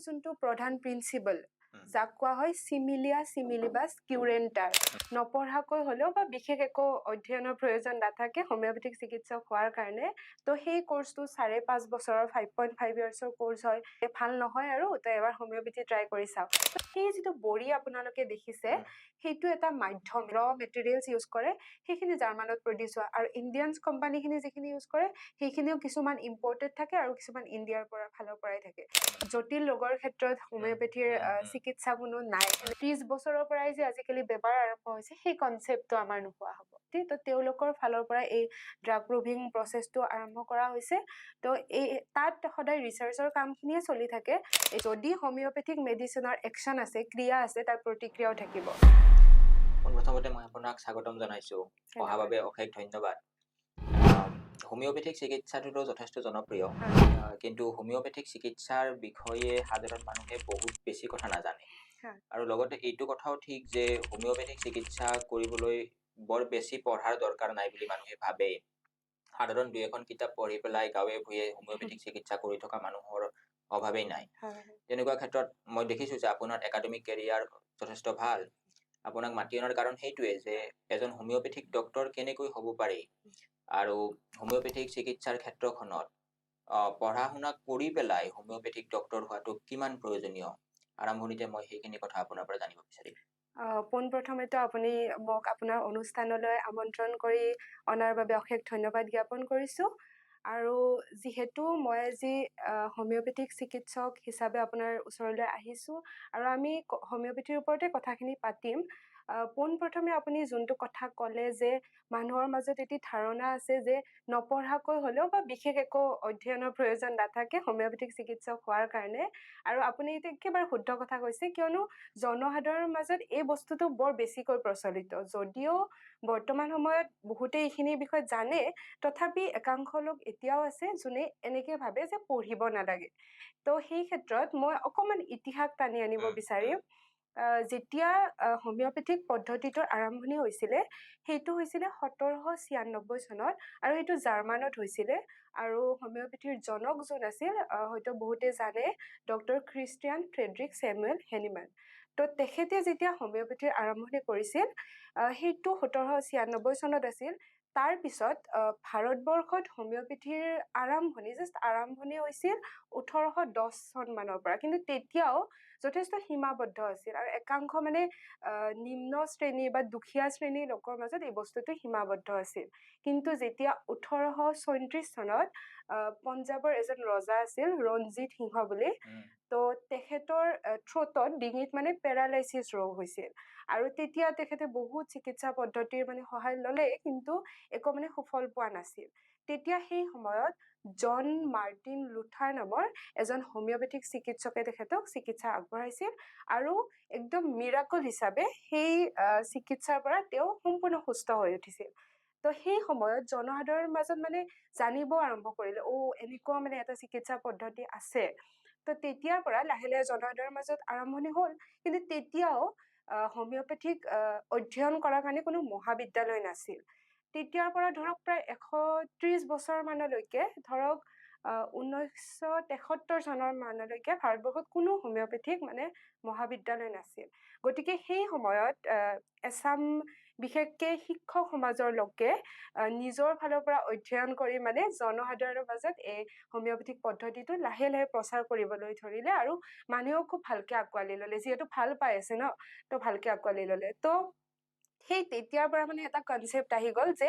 যোনটো প্ৰধান প্ৰিন্সিপল যাক কোৱা হয় সিমিলিয়া সিমিলিবাছ কিউৰেণ্টাৰ নপঢ়াকৈ হ'লেও বা বিশেষ একো অধ্যয়নৰ প্ৰয়োজন নাথাকে হোমিওপেথিক চিকিৎসক হোৱাৰ কাৰণে তো সেই কোৰ্সটো 5.5 বছৰৰ 5.5 ইয়াৰ্ছৰ কোৰ্স হয় ভাল নহয় আৰু তো এবাৰ হোমিওপেথি ট্ৰাই কৰি চাওক সেই যিটো বড়ি আপোনালোকে দেখিছে সেইটো এটা মাধ্যম ৰ মেটেৰিয়েলছ ইউজ কৰে সেইখিনি জাৰ্মানত প্ৰডিউস হয় আৰু ইণ্ডিয়ানছ কোম্পানীখিনি যিখিনি ইউজ কৰে সেইখিনিও কিছুমান ইম্পৰ্টেড থাকে আৰু কিছুমান ইণ্ডিয়াৰ পৰা ফালৰ পৰাই থাকে জটিল ৰোগৰ ক্ষেত্ৰত হোমিওপেথিৰ চিকিৎসা কোনো নাই 30 বছৰৰ পৰাই যে আজিকালি বেমাৰ আৰম্ভ হৈছে সেই কনসেপ্টটো আমাৰ নোহোৱা হ'ব ঠিক তো তেওঁলোকৰ ফালৰ পৰা এই ড্ৰাগ প্ৰুভিং প্ৰসেসটো আৰম্ভ কৰা হৈছে তো এই তাত সদায় ৰিসাৰ্চৰ কামখিনিয়ে চলি থাকে যদি হোমিওপেথিক মেডিচিনৰ একশন আছে ক্ৰিয়া আছে তাৰ প্ৰতিক্ৰিয়াও থাকিব প্ৰথমতে মই আপোনাক স্বাগতম জনাইছো অহা বাবে অশেষ ধন্যবাদ হোমিওপেথিক চিকিৎসাটো যথেষ্ট জনপ্ৰিয় কিন্তু হোমিওপেথিক চিকিৎসাৰ বিষয়ে সাধাৰণ মানুহে বহুত বেছি কথা নাজানে আৰু লগতে এইটো কথাও ঠিক যে হোমিওপেথিক চিকিৎসা কৰিবলৈ বৰ বেছি পঢ়াৰ দৰকাৰ নাই বুলি মানুহে ভাবে সাধাৰণ দুই এখন কিতাপ পঢ়ি পেলাই গাঁৱে ভূঞে হোমিওপেথিক চিকিৎসা কৰি থকা মানুহৰ অভাৱেই নাই তেনেকুৱা ক্ষেত্ৰত মই দেখিছো যে আপোনাৰ একাডেমিক কেৰিয়াৰ যথেষ্ট ভাল আপোনাক মাতি অনাৰ কাৰণ সেইটোৱে যে এজন হোমিওপেথিক ডক্টৰ কেনেকৈ হ'ব পাৰে আৰু হোমিওপেথিক চিকিৎসাৰ ক্ষেত্ৰখনত পঢ়া শুনা কৰি পেলাই হোমিওপেথিক ডক্টৰ হোৱাটো কিমান প্ৰয়োজনীয় আৰম্ভণিতে মই সেইখিনি কথা আপোনাৰ পৰা জানিব বিচাৰিম পোনপ্ৰথমেতো আপুনি মোক আপোনাৰ অনুষ্ঠানলৈ আমন্ত্ৰণ কৰি অনাৰ বাবে অশেষ ধন্যবাদ জ্ঞাপন কৰিছো আৰু যিহেতু মই আজি হোমিওপেথিক চিকিৎসক হিচাপে আপোনাৰ ওচৰলৈ আহিছো আৰু আমি হোমিওপেথিৰ ওপৰতে কথাখিনি পাতিম পোনপ্ৰথমে আপুনি যোনটো কথা ক'লে যে মানুহৰ মাজত এটি ধাৰণা আছে যে নপঢ়াকৈ হ'লেও বা বিশেষ একো অধ্যয়নৰ প্ৰয়োজন নাথাকে হোমিওপেথিক চিকিৎসক হোৱাৰ কাৰণে আৰু আপুনি এতিয়া একেবাৰে শুদ্ধ কথা কৈছে কিয়নো জনসাধাৰণৰ মাজত এই বস্তুটো বৰ বেছিকৈ প্ৰচলিত যদিও বৰ্তমান সময়ত বহুতে এইখিনি বিষয়ে জানে তথাপি একাংশ লোক এতিয়াও আছে যোনে এনেকে ভাবে যে পঢ়িব নালাগে তো সেই ক্ষেত্ৰত মই অকমান ইতিহাস টানি আনিব বিচাৰিম যেতিয়া হোমিওপেথিক পদ্ধতিটোৰ আৰম্ভণি হৈছিলে সেইটো হৈছিলে 1796 চনত আৰু এইটো জাৰ্মানত হৈছিলে আৰু হোমিওপেথিৰ জনক যোন আছিল হয়তো বহুতে জানে ডক্টৰ ক্ৰিষ্টিয়ান ফ্ৰেডৰিক স্যামুৱেল হেনিমান তো তেখেতে যেতিয়া হোমিওপেথিৰ আৰম্ভণি কৰিছিল সেইটো 1796 চনত আছিল তাৰ পিছত ভাৰতবৰ্ষত হোমিওপেথিৰ আৰম্ভণি হৈছিল 1810 চন মানৰ পৰা কিন্তু তেতিয়াও যথেষ্ট সীমাবদ্ধ আছিল আৰু একাংশ মানে নিম্ন শ্ৰেণী বা দুখীয়া শ্ৰেণীৰ লোকৰ মাজত এই বস্তুটো সীমাবদ্ধ আছিল কিন্তু যেতিয়া 1837 চনত পঞ্জাবৰ এজন ৰজা আছিল ৰঞ্জিত সিংহ বুলি তো তেখেতৰ থ্ৰোটত ডিঙিত মানে পেৰালাইছিছ ৰোগ হৈছিল আৰু তেতিয়া তেখেতে বহুত চিকিৎসা পদ্ধতিৰ মানে সহায় ল'লে কিন্তু একো মানে সুফল পোৱা নাছিল তেতিয়া সেই সময়ত জন মাৰ্টিন লুথাৰ নামৰ এজন হোমিওপেথিক চিকিৎসকে তেখেতক চিকিৎসা আগবঢ়াইছিল আৰু একদম মিৰাকল হিচাপে সেই চিকিৎসাৰ পৰা তেওঁ সম্পূৰ্ণ সুস্থ হৈ উঠিছিল তো সেই সময়ত জনসাধাৰণৰ মাজত মানে জানিব আৰম্ভ কৰিলে এনেকুৱা মানে এটা চিকিৎসা পদ্ধতি আছে তো তেতিয়াৰ পৰা লাহে লাহে জনসাধাৰণৰ মাজত আৰম্ভণি হ'ল কিন্তু তেতিয়াও হোমিওপেথিক অধ্যয়ন কৰাৰ কাৰণে কোনো মহাবিদ্যালয় নাছিল তেতিয়াৰ পৰা ধৰক প্ৰায় 130 বছৰ মানলৈকে ধৰক 1973 চনৰ মানলৈকে ভাৰতবৰ্ষত কোনো হোমিওপেথিক মানে মহাবিদ্যালয় নাছিল গতিকে সেই সময়ত এছাম বিশেষকৈ শিক্ষক সমাজৰ লোকে নিজৰ ফালৰ পৰা অধ্যয়ন কৰি মানে জনসাধাৰণৰ মাজত এই হোমিওপেথিক পদ্ধতিটো লাহে লাহে প্ৰচাৰ কৰিবলৈ ধৰিলে আৰু মানুহেও খুব ভালকে আঁকোৱালি ল'লে যিহেতু ভাল পাই আছে ন তো ভালকে আঁকোৱালি ল'লে তো সেই তেতিয়াৰ পৰা মানে এটা কনসেপ্ট আহি গ'ল যে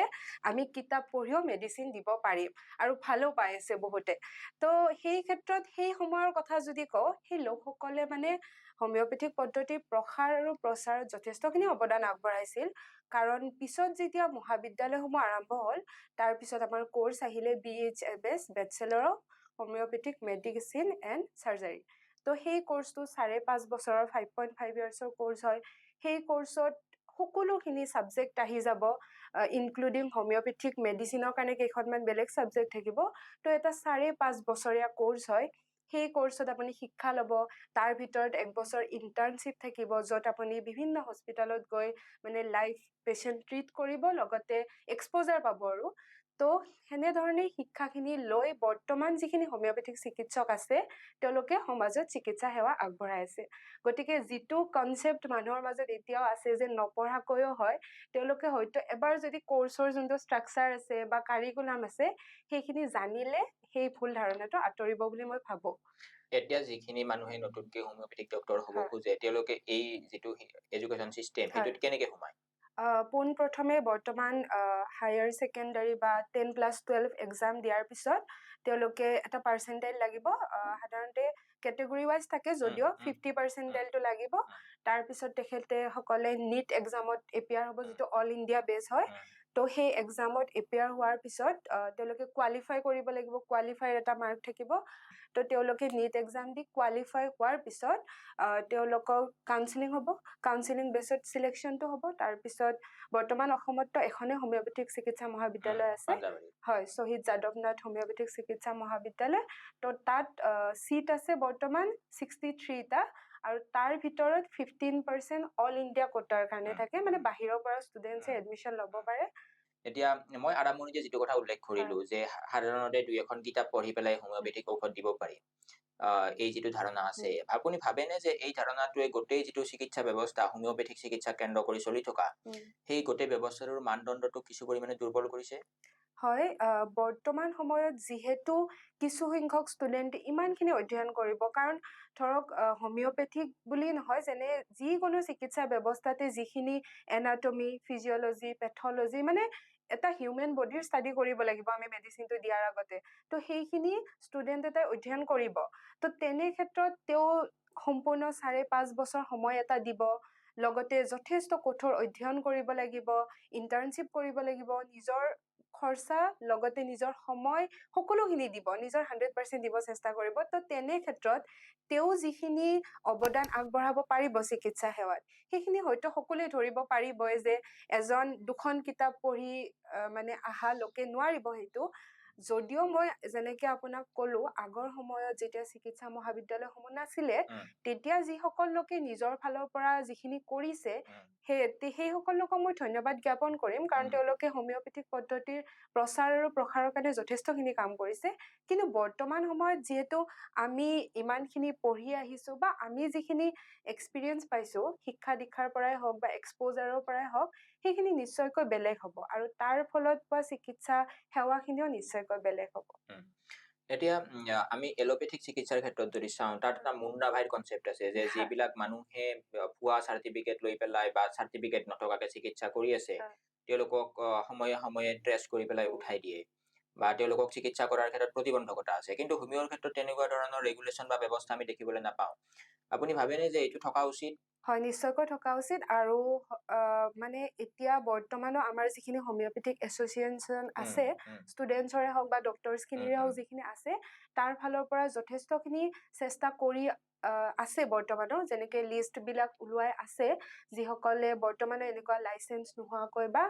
আমি কিতাপ পঢ়িও মেডিচিন দিব পাৰিম আৰু ভালো পাই আছে বহুতে তো সেই ক্ষেত্ৰত সেই সময়ৰ কথা যদি কওঁ সেই লোকসকলে মানে হোমিওপেথিক পদ্ধতিৰ প্ৰসাৰ আৰু প্ৰচাৰত যথেষ্টখিনি অৱদান আগবঢ়াইছিল কাৰণ পিছত যেতিয়া মহাবিদ্যালয়সমূহ আৰম্ভ হ'ল তাৰ পিছত আমাৰ কোৰ্স আহিলে BHMS bachelor of homeopathic medicine and surgery তো সেই কোৰ্সটো 5.5 বছৰৰ 5.5 ইয়াৰ্ছৰ কোৰ্স হয় সেই কোৰ্সত সকলোখিনি সাবজেক্ট আহি যাব ইনক্লুডিং হোমিওপেথিক মেডিচিনৰ কাৰণে কেইখনমান বেলেগ সাবজেক্ট থাকিব তো এটা 5.5 বছৰীয়া কোৰ্স হয় সেই কোৰ্সত আপুনি শিক্ষা ল'ব তাৰ ভিতৰত এক বছৰ ইন্টাৰ্নশিপ থাকিব য'ত আপুনি বিভিন্ন হস্পিটালত গৈ মানে লাইভ পেশেন্ট ট্ৰিট কৰিব লগতে এক্সপোজাৰ পাব আৰু তো সেনেধৰণে শিক্ষাখিনি লৈ বৰ্তমান যিখিনি হোমিওপেথিক চিকিৎসক আছে তেওঁলোকে সমাজত চিকিৎসা সেৱা আগবঢ়াই আছে গতিকে যিটো কনচেপ্ট মানুহৰ মাজত এতিয়াও আছে যে নপঢ়াকৈও হয় তেওঁলোকে হয়তো এবাৰ যদি কোৰ্চৰ যোনটো ষ্ট্ৰাকচাৰ আছে বা কাৰিকুলাম আছে সেইখিনি জানিলে সেই ভুল ধাৰণাটো আঁতৰিব বুলি মই ভাবো এতিয়া যিখিনি মানুহে নতুনকে হোমিওপেথিক ডক্তৰ হ'ব হয়। খোজে তেওঁলোকে এই যিটো এডুকেশ্যন চিষ্টেম হয়। সেইটোত কেনেকে সোমায় পোনপ্ৰথমে বৰ্তমান হায়াৰ ছেকেণ্ডাৰী বা 10+12 এক্সাম দিয়াৰ পিছত তেওঁলোকে এটা পাৰ্চেণ্টাইল লাগিব সাধাৰণতে কেটেগৰী ৱাইজ থাকে যদিও 50% লাগিব তাৰপিছত তেখেতে সকলে নিট এক্সামত এপিয়াৰ হ'ব যিটো অল ইণ্ডিয়া বেছ হয় তো সেই এক্সামত এপিয়াৰ হোৱাৰ পিছত তেওঁলোকে কোৱালিফাই কৰিব লাগিব কোৱালিফাইৰ এটা মাৰ্ক থাকিব তো তেওঁলোকে নিট এক্সাম দি কোৱালিফাই হোৱাৰ পিছত তেওঁলোকক কাউন্সেলিং হ'ব কাউন্সেলিং বেছত চিলেকশ্যনটো হ'ব তাৰপিছত বৰ্তমান অসমততো এখনেই হোমিওপেথিক চিকিৎসা মহাবিদ্যালয় আছে হয় শ্বহীদ যাদৱনাথ হোমিওপেথিক চিকিৎসা মহাবিদ্যালয় তো তাত চিট আছে বৰ্তমান 63টা আৰু তাৰ ভিতৰত 15% অল ইণ্ডিয়া কোটাৰ কাৰণে থাকে মানে বাহিৰৰ পৰা ষ্টুডেণ্টছে এডমিশ্যন ল'ব পাৰে এতিয়া মই আৰম্ভণিতে যিটো কথা উল্লেখ কৰিলো যে সাধাৰণতে দুই এখন কিতাপ পঢ়ি পেলাই হোমিওপেথিক ঔষধ দিব পাৰি এই যিটো ধাৰণা আছে আপুনি ভাবেনে যে এই ধাৰণাটোৱে গোটেই যিটো চিকিৎসা ব্যৱস্থা হোমিওপেথিক চিকিৎসা কেন্দ্ৰ কৰি চলি থকা সেই গোটেই ব্যৱস্থাটোৰ মানদণ্ডটোক কিছু পৰিমাণে দুৰ্বল কৰিছে হয় বৰ্তমান সময়ত যিহেতু কিছু সংখ্যক ষ্টুডেণ্টে ইমানখিনি অধ্যয়ন কৰিব কাৰণ ধৰক হোমিওপেথিক বুলি নহয় যেনে যিকোনো চিকিৎসা ব্যৱস্থাতে যিখিনি এনাটমি ফিজিঅলজি পেথলজি মানে এটা হিউমেন বডিৰ ষ্টাডি কৰিব লাগিব আমি মেডিচিনটো দিয়াৰ আগতে তো সেইখিনি ষ্টুডেণ্ট এটাই অধ্যয়ন কৰিব তো তেনে ক্ষেত্ৰত তেওঁ সম্পূৰ্ণ 5.5 বছৰ সময় এটা দিব লগতে যথেষ্ট কঠোৰ অধ্যয়ন কৰিব লাগিব ইণ্টাৰ্ণশ্বিপ কৰিব লাগিব নিজৰ খৰচা লগতে নিজৰ সময় সকলোখিনি দিব নিজৰ 100% দিব চেষ্টা কৰিব তো তেনে ক্ষেত্ৰত তেওঁ যিখিনি অৱদান আগবঢ়াব পাৰিব চিকিৎসা সেৱাত সেইখিনি হয়তো সকলোৱে ধৰিব পাৰিবই যে এজন দুখন কিতাপ পঢ়ি মানে আহা লোকে নোৱাৰিব সেইটো যদিও মই যেনেকে আপোনাক ক'লো আগৰ সময়ত যেতিয়া চিকিৎসা মহাবিদ্যালয়সমূহ নাছিলে তেতিয়া যিসকল লোকে নিজৰ ফালৰ পৰা যিখিনি কৰিছে সেই সকল লোকক মই ধন্যবাদ জ্ঞাপন কৰিম কাৰণ তেওঁলোকে হোমিওপেথিক পদ্ধতিৰ প্ৰচাৰ আৰু প্ৰসাৰৰ কাৰণে যথেষ্টখিনি কাম কৰিছে কিন্তু বৰ্তমান সময়ত যিহেতু আমি ইমানখিনি পঢ়ি আহিছো বা আমি যিখিনি এক্সপিৰিয়েঞ্চ পাইছো শিক্ষা দীক্ষাৰ পৰাই হওক বা এক্সপ'জাৰৰ পৰাই হওক সেইখিনি নিশ্চয়কৈ বেলেগ হ'ব আৰু তাৰ ফলত পোৱা চিকিৎসা সেৱাখিনিও নিশ্চয়কৈ বেলেগ হ'ব এতিয়া আমি এলোপেথিক চিকিৎসাৰ ক্ষেত্ৰত যদি চাওঁ তাত এটা মুণ্ডা ভাইৰ কনচেপ্ট আছে যে যিবিলাক মানুহে ভুৱা চাৰ্টিফিকেট লৈ পেলাই বা চাৰ্টিফিকেট নথকাকে চিকিৎসা কৰি আছে তেওঁলোকক সময়ে সময়ে ট্ৰেছ কৰি পেলাই উঠাই দিয়ে বা তেওঁলোকক চিকিৎসা কৰাৰ ক্ষেত্ৰত প্ৰতিবন্ধকতা আছে কিন্তু হোমিওৰ ক্ষেত্ৰত তেনেকুৱা ধৰণৰ ৰেগুলেশ্যন বা ব্যৱস্থা আমি দেখিবলৈ নাপাওঁ আপুনি ভাবেনে যে এইটো থকা উচিত হয় নিশ্চয়কৈ থকা উচিত আৰু মানে এতিয়া বৰ্তমানো আমাৰ যিখিনি হোমিওপেথিক এছ'চিয়েশ্যন আছে ষ্টুডেণ্টছৰে হওক বা ডক্টৰছখিনিৰে হওক যিখিনি আছে তাৰ ফালৰ পৰা যথেষ্টখিনি চেষ্টা কৰি আছে বৰ্তমানো যেনেকে লিষ্টবিলাক ওলোৱাই আছে যিসকলে বৰ্তমানে এনেকুৱা লাইচেঞ্চ নোহোৱাকৈ বা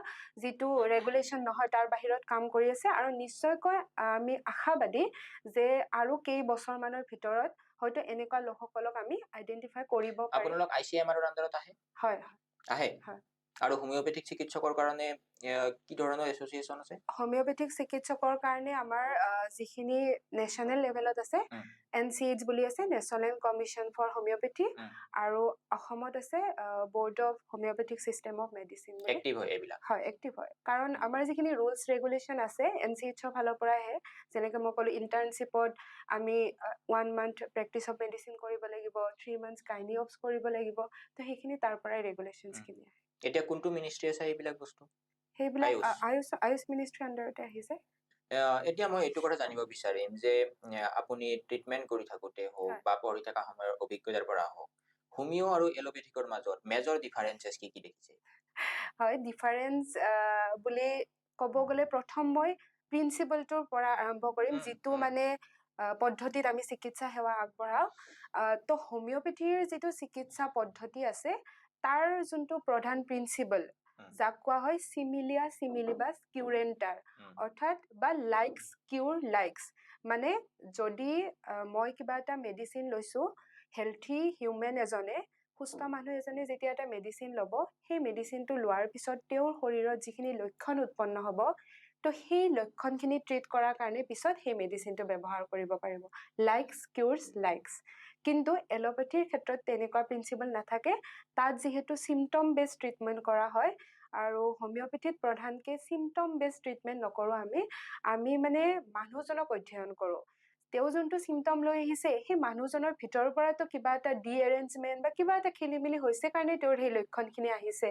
যিটো ৰেগুলেশ্যন নহয় তাৰ বাহিৰত কাম কৰি আছে আৰু নিশ্চয়কৈ আমি আশাবাদী যে আৰু কেইবছৰমানৰ ভিতৰত হয়তো এনেকুৱা লোকসকলক আমি আইডেন্টিফাই কৰিব পাৰিম আপোনালোক ICMR-ৰ আণ্ডাৰত আহে হয় আহে আৰু হোমিওপেথিক চিকিৎসকৰ কাৰণে কি ধৰণৰ এছ'চিয়েশ্যন আছে হোমিওপেথিক চিকিৎসকৰ কাৰণে আমাৰ যিখিনি নেশ্যনেল লেভেলত আছে NCH বুলি আছে নেশ্যনেল কমিশ্যন ফৰ হোমিওপেথি আৰু অসমত আছে board of homeopathic system of medicine active হয় এইবিলাক হয় এক্টিভ হয় কাৰণ আমাৰ যিখিনি ৰুলছ ৰেগুলেশ্যন আছে NCHৰ ফালৰ পৰা আহে যেনেকৈ মই ক'লো ইণ্টাৰ্ণশ্বিপত আমি 1 মান্থ প্ৰেক্টিচ অফ মেডিচিন কৰিব লাগিব 3 মান্থছ গাইনি অপছ কৰিব লাগিব তো সেইখিনি তাৰ পৰাই ৰেগুলেশ্যনছখিনি আহে এতিয়া কোনটো মিনিষ্ট্ৰী আছে এইবিলাক বস্তু সেইবিলাক আয়ুষ মিনিষ্ট্ৰী আণ্ডাৰতে আহিছে এতিয়া মই এইটো কথা জানিব বিচাৰিম যে আপুনি ট্ৰিটমেণ্ট কৰি থাকোতে হওক বা পঢ়ি থকা সময়ৰ অভিজ্ঞতাৰ পৰা হওক হোমিও আৰু এলোপেথিকৰ মাজত মেজৰ ডিফাৰেন্সেছ কি দেখিছে হয় ডিফাৰেন্স বুলি ক'ব গ'লে প্ৰথম মই প্ৰিন্সিপলটোৰ পৰা আৰম্ভ কৰিম যিটো মানে পদ্ধতিত আমি চিকিৎসা সেৱা আগবঢ়াওঁ তো হোমিওপেথিৰ যিটো চিকিৎসা পদ্ধতি আছে তাৰ যোনটো প্ৰধান প্ৰিন্সিপল যাক কোৱা হয় চিমিলিয়া চিমিলিবাছ কিউৰেণ্টাৰ অৰ্থাৎ বা লাইকছ কিউৰ লাইকছ মানে যদি মই কিবা এটা মেডিচিন লৈছোঁ হেল্থি হিউমেন এজনে সুস্থ মানুহ এজনে যেতিয়া এটা মেডিচিন ল'ব সেই মেডিচিনটো লোৱাৰ পিছত তেওঁৰ শৰীৰত যিখিনি লক্ষণ উৎপন্ন হ'ব তো সেই লক্ষণখিনি ট্ৰিট কৰাৰ কাৰণে পিছত সেই মেডিচিনটো ব্যৱহাৰ কৰিব পাৰিব লাইকছ কিউৰছ লাইকছ কিন্তু এলোপেথিৰ ক্ষেত্ৰত তেনেকুৱা প্ৰিন্সিপল নাথাকে তাত যিহেতু চিমটম বেছ ট্ৰিটমেণ্ট কৰা হয় আৰু হোমিওপেথিত প্ৰধানকৈ চিমটম বেছ ট্ৰিটমেণ্ট নকৰোঁ আমি মানে মানুহজনক অধ্যয়ন কৰোঁ তেওঁ যোনটো চিমটম লৈ আহিছে সেই মানুহজনৰ ভিতৰৰ পৰাতো কিবা এটা ডি এৰেঞ্জমেণ্ট বা কিবা এটা খেলি মেলি হৈছে কাৰণে তেওঁৰ সেই লক্ষণখিনি আহিছে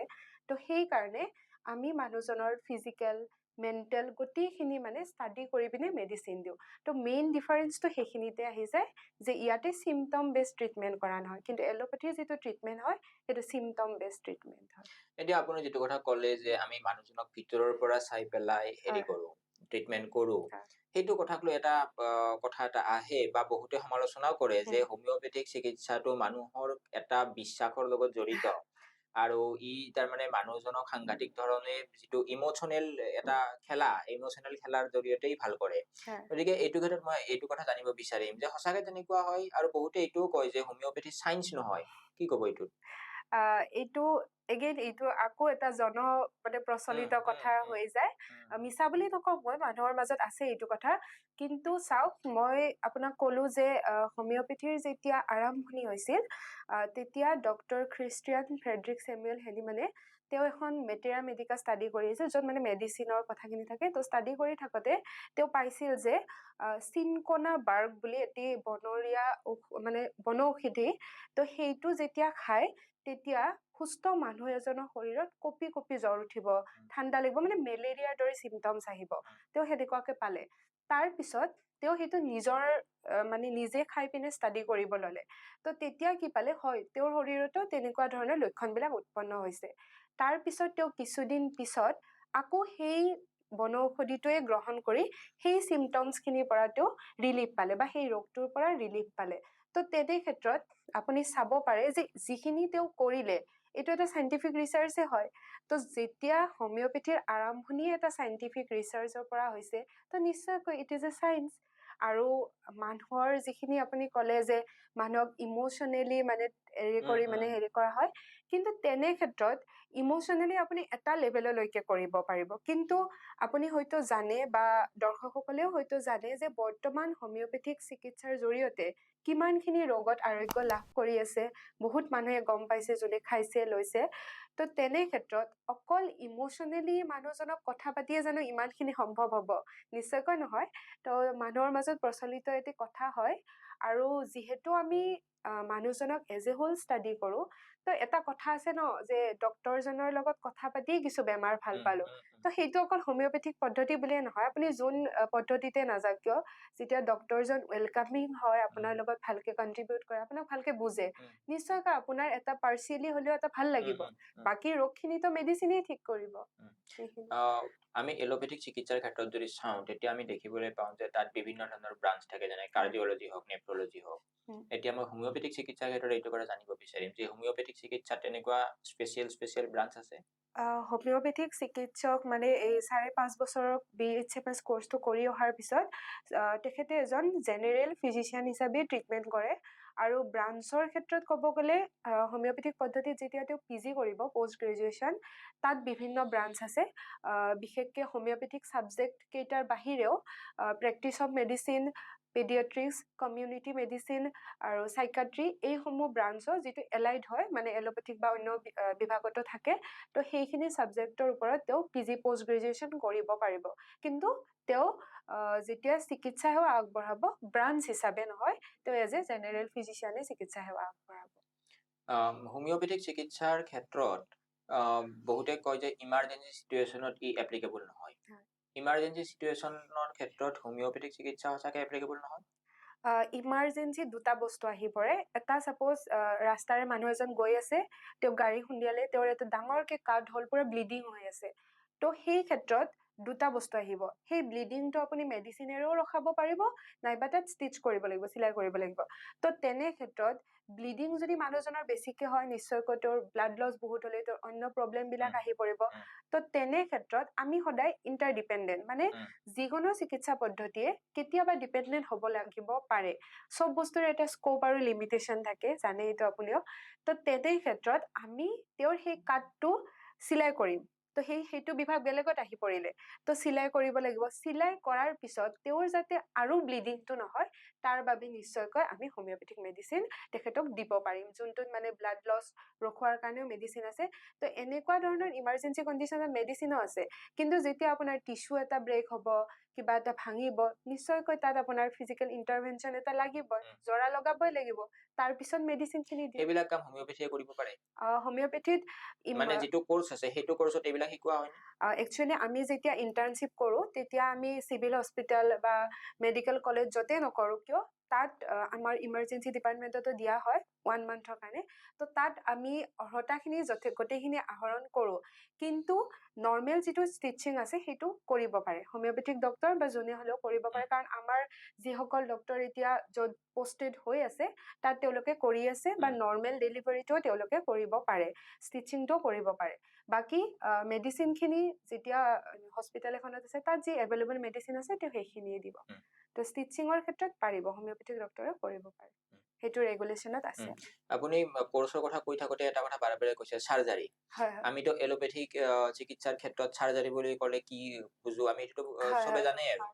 তো সেইকাৰণে আমি মানুহজনৰ ফিজিকেল মেণ্টেল গোটেইখিনি মানে ষ্টাডি কৰি পিনে মেডিচিন দিওঁ তো মেইন ডিফাৰেঞ্চটো সেইখিনিতে আহি যায় যে ইয়াতে চিমটম বেছ ট্ৰিটমেণ্ট কৰা নহয় কিন্তু এলোপেথিৰ যিটো ট্ৰিটমেণ্ট হয় সেইটো চিমটম বেছ ট্ৰিটমেণ্ট হয় এতিয়া আপুনি যিটো কথা ক'লে যে আমি মানুহজনক ভিতৰৰ পৰা চাই পেলাই হেৰি কৰোঁ ট্ৰিটমেণ্ট কৰোঁ সেইটো কথাক লৈ এটা কথা এটা আহে বা বহুতে সমালোচনাও কৰে যে হোমিওপেথিক চিকিৎসাটো মানুহৰ এটা বিশ্বাসৰ লগত জড়িত আৰু ই তাৰমানে মানুহজনক সাংঘাতিক ধৰণে যিটো ইমোচনেল এটা ইমোচনেল খেলাৰ জৰিয়তেই ভাল কৰে গতিকে এইটো ক্ষেত্ৰত মই এইটো কথা জানিব বিচাৰিম যে সঁচাকে তেনেকুৱা হয় আৰু বহুতে এইটোও কয় যে হোমিওপেথি চাইন্স নহয় কি ক'ব এইটোত এইটো এগেইন এইটো আকৌ এটা মানে প্ৰচলিত কথা হৈ যায় মিছা বুলি নকওঁ মই মানুহৰ মাজত আছে এইটো কথা কিন্তু চাওক মই আপোনাক ক'লো যে হোমিওপেথিৰ যেতিয়া আৰম্ভণি হৈছিল তেতিয়া ডক্টৰ খ্ৰীষ্টিয়ান ফ্ৰেডৰিক চেমুৱেল হেনিমানে তেওঁ এখন মেটেৰা মেডিকা ষ্টাডি কৰি আছিল য'ত মানে মেডিচিনৰ কথাখিনি থাকে তো ষ্টাডি কৰি থাকোঁতে তেওঁ পাইছিল যে চিনকোনা বাৰ্গ বুলি এটি বনৰীয়া মানে বনৌষধি তো সেইটো যেতিয়া খায় তেতিয়া সুস্থ মানুহ এজনৰ শৰীৰত কঁপি কঁপি জ্বৰ উঠিব ঠাণ্ডা লাগিব মানে মেলেৰিয়াৰ দৰে চিমটমছ আহিব তেওঁ সেনেকুৱাকে পালে তাৰ পিছত তেওঁ সেইটো নিজৰ মানে নিজে খাই পিনে ষ্টাডি কৰিব ল'লে তো তেতিয়া কি পালে হয় তেওঁৰ শৰীৰতো তেনেকুৱা ধৰণৰ লক্ষণবিলাক উৎপন্ন হৈছে তাৰ পিছত তেওঁ কিছুদিন পিছত আকৌ সেই বনৌষধিটোৱে গ্ৰহণ কৰি সেই চিমটমছখিনিৰ পৰা তেওঁ ৰিলিফ পালে বা সেই ৰোগটোৰ পৰা ৰিলিফ পালে তো তেনে ক্ষেত্ৰত আপুনি চাব পাৰে যে যিখিনি তেওঁ কৰিলে এইটো এটা চাইণ্টিফিক ৰিচাৰ্চে হয় তো যেতিয়া হোমিওপেথিৰ আৰম্ভণি এটা চাইণ্টিফিক ৰিচাৰ্চৰ পৰা হৈছে তো নিশ্চয়কৈ ইট ইজ এ চায়েন্স আৰু মানুহৰ যিখিনি আপুনি ক'লে যে মানুহক ইমোচনেলি মানে হেৰি কৰা হয় কিন্তু তেনে ক্ষেত্ৰত ইমোচনেলি আপুনি এটা লেভেললৈকে কৰিব পাৰিব কিন্তু আপুনি হয়তো জানে বা দৰ্শকসকলেও হয়তো জানে যে বৰ্তমান হোমিওপেথিক চিকিৎসাৰ জৰিয়তে কিমানখিনি ৰোগত আৰোগ্য লাভ কৰি আছে বহুত মানুহে গম পাইছে যোনে খাইছে লৈছে তো তেনে ক্ষেত্ৰত অকল ইমোচনেলি মানুহজনক কথা পাতিয়ে জানো ইমানখিনি সম্ভৱ হ'ব নিশ্চয়কৈ নহয় তো মানুহৰ মাজত প্ৰচলিত এটি কথা হয় আৰু যিহেতু আমি মানুহজনক এজ এ হোল ষ্টাডি কৰোঁ তো এটা কথা আছে ন যে ডক্তৰজনৰ লগত কথা পাতিয়ে কিছু বেমাৰ ভাল পালোঁ তো সেইটো অকল হোমিওপেথিক পদ্ধতি বুলিয়ে নহয় আপুনি যোন পদ্ধতিতে নাযাওক কিয় যেতিয়া ডক্তৰজন ৱেলকামিং হয় আপোনাৰ লগত ভালকে কণ্ট্ৰিবিউট কৰে আপোনাক ভালকে বুজে নিশ্চয়কৈ আপোনাৰ এটা পাৰ্চিয়েলি হ'লেও এটা ভাল লাগিব বাকী ৰোগখিনিতো মেডিচিনেই ঠিক কৰিব আমি এলোপেথিক চিকিৎসাৰ ক্ষেত্ৰত যদি চাওঁ তেতিয়া আমি দেখিবলৈ পাওঁ যে তাত বিভিন্ন ধৰণৰ ব্ৰাঞ্চ থাকে যেনে কাৰ্ডিঅলজি হওক নেফ্ৰলজি হওক এতিয়া মই হোমিওপেথিক চিকিৎসাৰ ক্ষেত্ৰত এইটো কথা জানিব বিচাৰিম যে হোমিওপেথিক চিকিৎসাত তেনেকুৱা স্পেচিয়েল ব্ৰাঞ্চ আছে হোমিওপেথিক চিকিৎসক মানে এই 5.5 বছৰৰ BHMS কোৰ্চটো কৰি অহাৰ পিছত তেখেতে এজন জেনেৰেল ফিজিচিয়ান হিচাপে ট্ৰিটমেণ্ট কৰে আৰু ব্ৰাঞ্চৰ ক্ষেত্ৰত ক'ব গ'লে হোমিওপেথিক পদ্ধতিত যেতিয়া তেওঁ PG কৰিব পষ্ট গ্ৰেজুৱেশ্যন তাত বিভিন্ন ব্ৰাঞ্চ আছে বিশেষকৈ হোমিওপেথিক ছাবজেক্ট কেইটাৰ বাহিৰেও practice of medicine paediatrics community medicine আৰু চাইকাট্ৰি এইসমূহ ব্ৰাঞ্চৰ যিটো এলাইড হয় মানে এলোপেথিক বা অন্য বিভাগতো থাকে তো সেইখিনি ছাবজেক্টৰ ওপৰত তেওঁ PG পষ্ট গ্ৰেজুৱেশ্যন কৰিব পাৰিব কিন্তু তেওঁ যেতিয়া চিকিৎসা সেৱা আগবঢ়াব ব্ৰাঞ্চ হিচাপে নহয় তেওঁ এজ এ জেনেৰেল ফিজিচিয়ানে চিকিৎসা সেৱা আগবঢ়াব হোমিওপেথিক চিকিৎসাৰ ক্ষেত্ৰত বহুতে কয় যে ইমাৰ্জেঞ্চি চিটুৱেশ্যনত ই এপ্লিকেবল নহয় ইমাৰ্জেঞ্চি চিটুৱেশ্যনৰ ক্ষেত্ৰত হোমিওপেথিক চিকিৎসা সঁচাকৈ এপ্লিকেবল নহয় ইমাৰ্জেঞ্চি দুটা বস্তু আহি পৰে এটা ছাপ'জ ৰাস্তাৰে মানুহ এজন গৈ আছে তেওঁ গাড়ী খুন্দিয়ালে তেওঁৰ এটা ডাঙৰকৈ কাট হ'ল পুৰা ব্লিডিং হৈ আছে তো সেই ক্ষেত্ৰত দুটা বস্তু আহিব সেই ব্লিডিংটো আপুনি মেডিচিনেৰেও ৰখাব পাৰিব নাইবা তাত ষ্টিচ কৰিব লাগিব চিলাই কৰিব লাগিব তো তেনে ক্ষেত্ৰত ব্লিডিং যদি মানুহজনৰ বেছিকৈ হয় নিশ্চয়কৈ তেওঁৰ ব্লাড লছ বহুত হ'লে তেওঁৰ অন্য প্ৰব্লেমবিলাক আহি পৰিব তো তেনে ক্ষেত্ৰত আমি সদায় ইণ্টাৰডিপেণ্ডেণ্ট মানে যিকোনো চিকিৎসা পদ্ধতিয়ে কেতিয়াবা ডিপেণ্ডেণ্ট হ'ব লাগিব পাৰে চব বস্তুৰ এটা স্কোপ আৰু লিমিটেশ্যন থাকে জানে এইটো আপুনিও তো তেনে ক্ষেত্ৰত আমি তেওঁৰ সেই কাটটো চিলাই কৰিম তো সেইটো বিভাগ বেলেগত আহি পৰিলে তো চিলাই কৰিব লাগিব চিলাই কৰাৰ পিছত তেওঁৰ যাতে আৰু ব্লিডিংটো নহয় তাৰ বাবে নিশ্চয়কৈ আমি হোমিওপেথিক মেডিচিন তেখেতক দিব পাৰিম যোনটোত মানে ব্লাড লছ ৰখোৱাৰ কাৰণেও মেডিচিন আছে তো এনেকুৱা ধৰণৰ ইমাৰ্জেন্সি কণ্ডিশ্যনত মেডিচিনো আছে কিন্তু যেতিয়া আপোনাৰ টিস্যু এটা ব্ৰেক হ'ব কিবা এটা ভাঙিব নিশ্চয়কৈ তাত আপোনাৰ ফিজিকেল ইন্টাৰভেনশন এটা লাগিব জৰা লগাবই লাগিব তাৰ পিছত মেডিচিন খিনি দিয়ে এইবিলাক কাম হোমিওপেথিয়ে কৰিব পাৰে হোমিওপেথিত মানে যিটো কোৰ্স আছে সেইটো কোৰ্সত এইবিলাক শিকোৱা হয় একচুয়ালি আমি যেতিয়া ইন্টাৰ্নশিপ কৰো তেতিয়া আমি সিভিল হস্পিটেল বা মেডিকেল কলেজ যতে নকৰো কিয় তাত আমাৰ ইমাৰ্জেন্সি ডিপাৰ্টমেন্টতো দিয়া হয় 1 মান্থৰ কাৰণে তো তাত আমি অৰ্হতাখিনি গোটেইখিনি আহৰণ কৰো কিন্তু নৰ্মেল যিটো ষ্টিচিং আছে সেইটো কৰিব পাৰে হোমিওপেথিক ডক্টৰ বা যোনে হলেও কৰিব পাৰে কাৰণ আমাৰ যিসকল ডক্টৰ এতিয়া য'ত পোষ্টেড হৈ আছে তাত তেওঁলোকে কৰি আছে বা নৰ্মেল ডেলিভাৰীটো তেওঁলোকে কৰিব পাৰে ষ্টিচিংটো কৰিব পাৰে বাকি মেডিচিন খিনি যেতিয়া হস্পিটেল এখনত আছে তাত যি এভেইলেবল মেডিচিন আছে তেওঁ সেইখিনিয়ে দিব তো ষ্টিচিঙৰ ক্ষেত্ৰত পাৰিব হোমিওপেথিক ডক্টৰে কৰিব পাৰে সেইটো ৰেগুলেশনত আছে আপুনি কোৰ্সৰ কথা কৈ থাকোতে এটা কথা বাৰে কৈছে সাৰ্জাৰী আমিতো এলোপেথিক চিকিৎসাৰ ক্ষেত্ৰত সাৰ্জাৰী বুলি ক'লে কি বুজো আমি এটো সবে জানে আৰু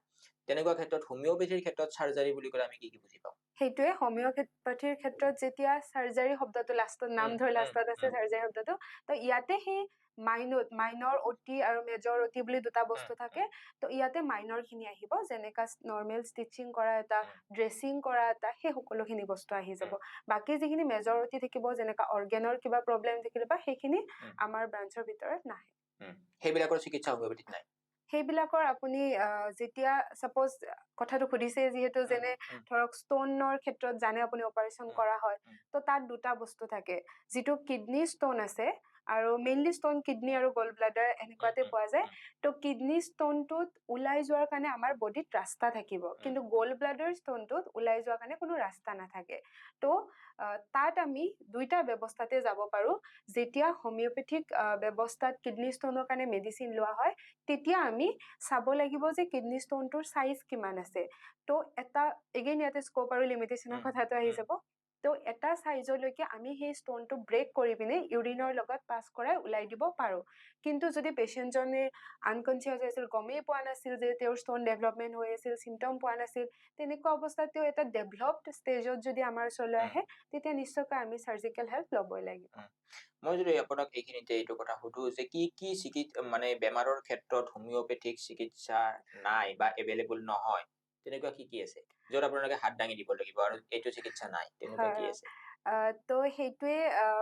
তেনেকুৱা ক্ষেত্ৰত হোমিওপেথিৰ ক্ষেত্ৰত সাৰ্জাৰী বুলি ক'লে আমি কি বুজি পাওঁ সেইটোৱে হোমিওপেথিৰ ক্ষেত্ৰত যেতিয়া সাৰ্জাৰী শব্দটো লাষ্টত নাম ধৰি লাষ্টত আছে সাৰ্জাৰী শব্দটো তো ইয়াতে সেই মাইনৰ অতি আৰু মেজৰ অতি বুলি দুটা বস্তু থাকে তো ইয়াতে মাইনৰ খিনি আহিব যেনেকা নৰ্মেল ষ্টিচিং কৰা এটা ড্ৰেছিং কৰা এটা সেই সকলোখিনি বস্তু আহি যাব বাকি যিখিনি মেজৰ অতি থাকিব যেনেকা অৰ্গেনৰ কিবা প্ৰবলেম থাকিলে বা সেইখিনি আমাৰ ব্ৰাঞ্চৰ ভিতৰত নাহে সেইবিলাকৰ চিকিৎসা হোমিওপেথিত নাই সেইবিলাকৰ আপুনি যেতিয়া সাপোজ কথাটো খুদিছে যেহেতু যেনে ধৰক ষ্টোনৰ ক্ষেত্ৰত জানে আপুনি অপাৰেচন কৰা হয় তো তাত দুটা বস্তু থাকে যেটো কিডনি ষ্টোন আছে আৰু মেইনলি ষ্টোন কিডনি আৰু গল ব্লাডাৰ এনেকুৱাতে পোৱা যায় তো কিডনি ষ্টোনটোত উলাই যোৱাৰ কাৰণে আমাৰ বডিত ৰাস্তা থাকিব কিন্তু গল ব্লাডাৰ ষ্টোনটোত উলাই যোৱাৰ কাৰণে কোনো ৰাস্তা নাথাকে তো তাত আমি দুইটা ব্যৱস্থাতে যাব পাৰো যেতিয়া হোমিওপেথিক ব্যৱস্থাত কিডনি ষ্টোনৰ কাৰণে মেডিচিন লোৱা হয় তেতিয়া আমি চাব লাগিব যে কিডনি ষ্টোনটোৰ সাইজ কিমান আছে তো এটা এগেইন ইয়াতে স্কোপ আৰু লিমিটেশনৰ কথাটো আহি যাব তো এটা সাইজলৈকে আমি সেই ষ্টোনটো ব্ৰেক কৰি পিনে ইউৰিনৰ লগত পাস কৰাই উলাই দিব পাৰো কিন্তু যদি পেশেন্টজনে আনকনসিয়াস আছিল গমেই পোৱা নাছিল যে তেওঁৰ ষ্টোন ডেভেলপমেন্ট হৈ আছিল সিম্পটম পোৱা নাছিল তেনেকুৱা অৱস্থাত তেওঁ এটা ডেভেলপড ষ্টেজত যদি আমাৰ ওচৰলৈ আহে তেতিয়া নিশ্চয়কৈ আমি সাৰ্জিক্যাল হেল্প ল'বই লাগিব মই যদি আপোনাক এইখিনিতে এইটো কথা সুধো যে কি চিকিৎসা মানে বেমাৰৰ ক্ষেত্ৰত হোমিওপেথিক চিকিৎসা নাই বা এভেইলেবল নহয় তেনেকুৱা কি আছে যত আপোনালোকে হাত দাঙি দিব লাগিব আৰু এইটো চিকিৎসা নাই তেনেকুৱা কি আছে তো সেইটোৱে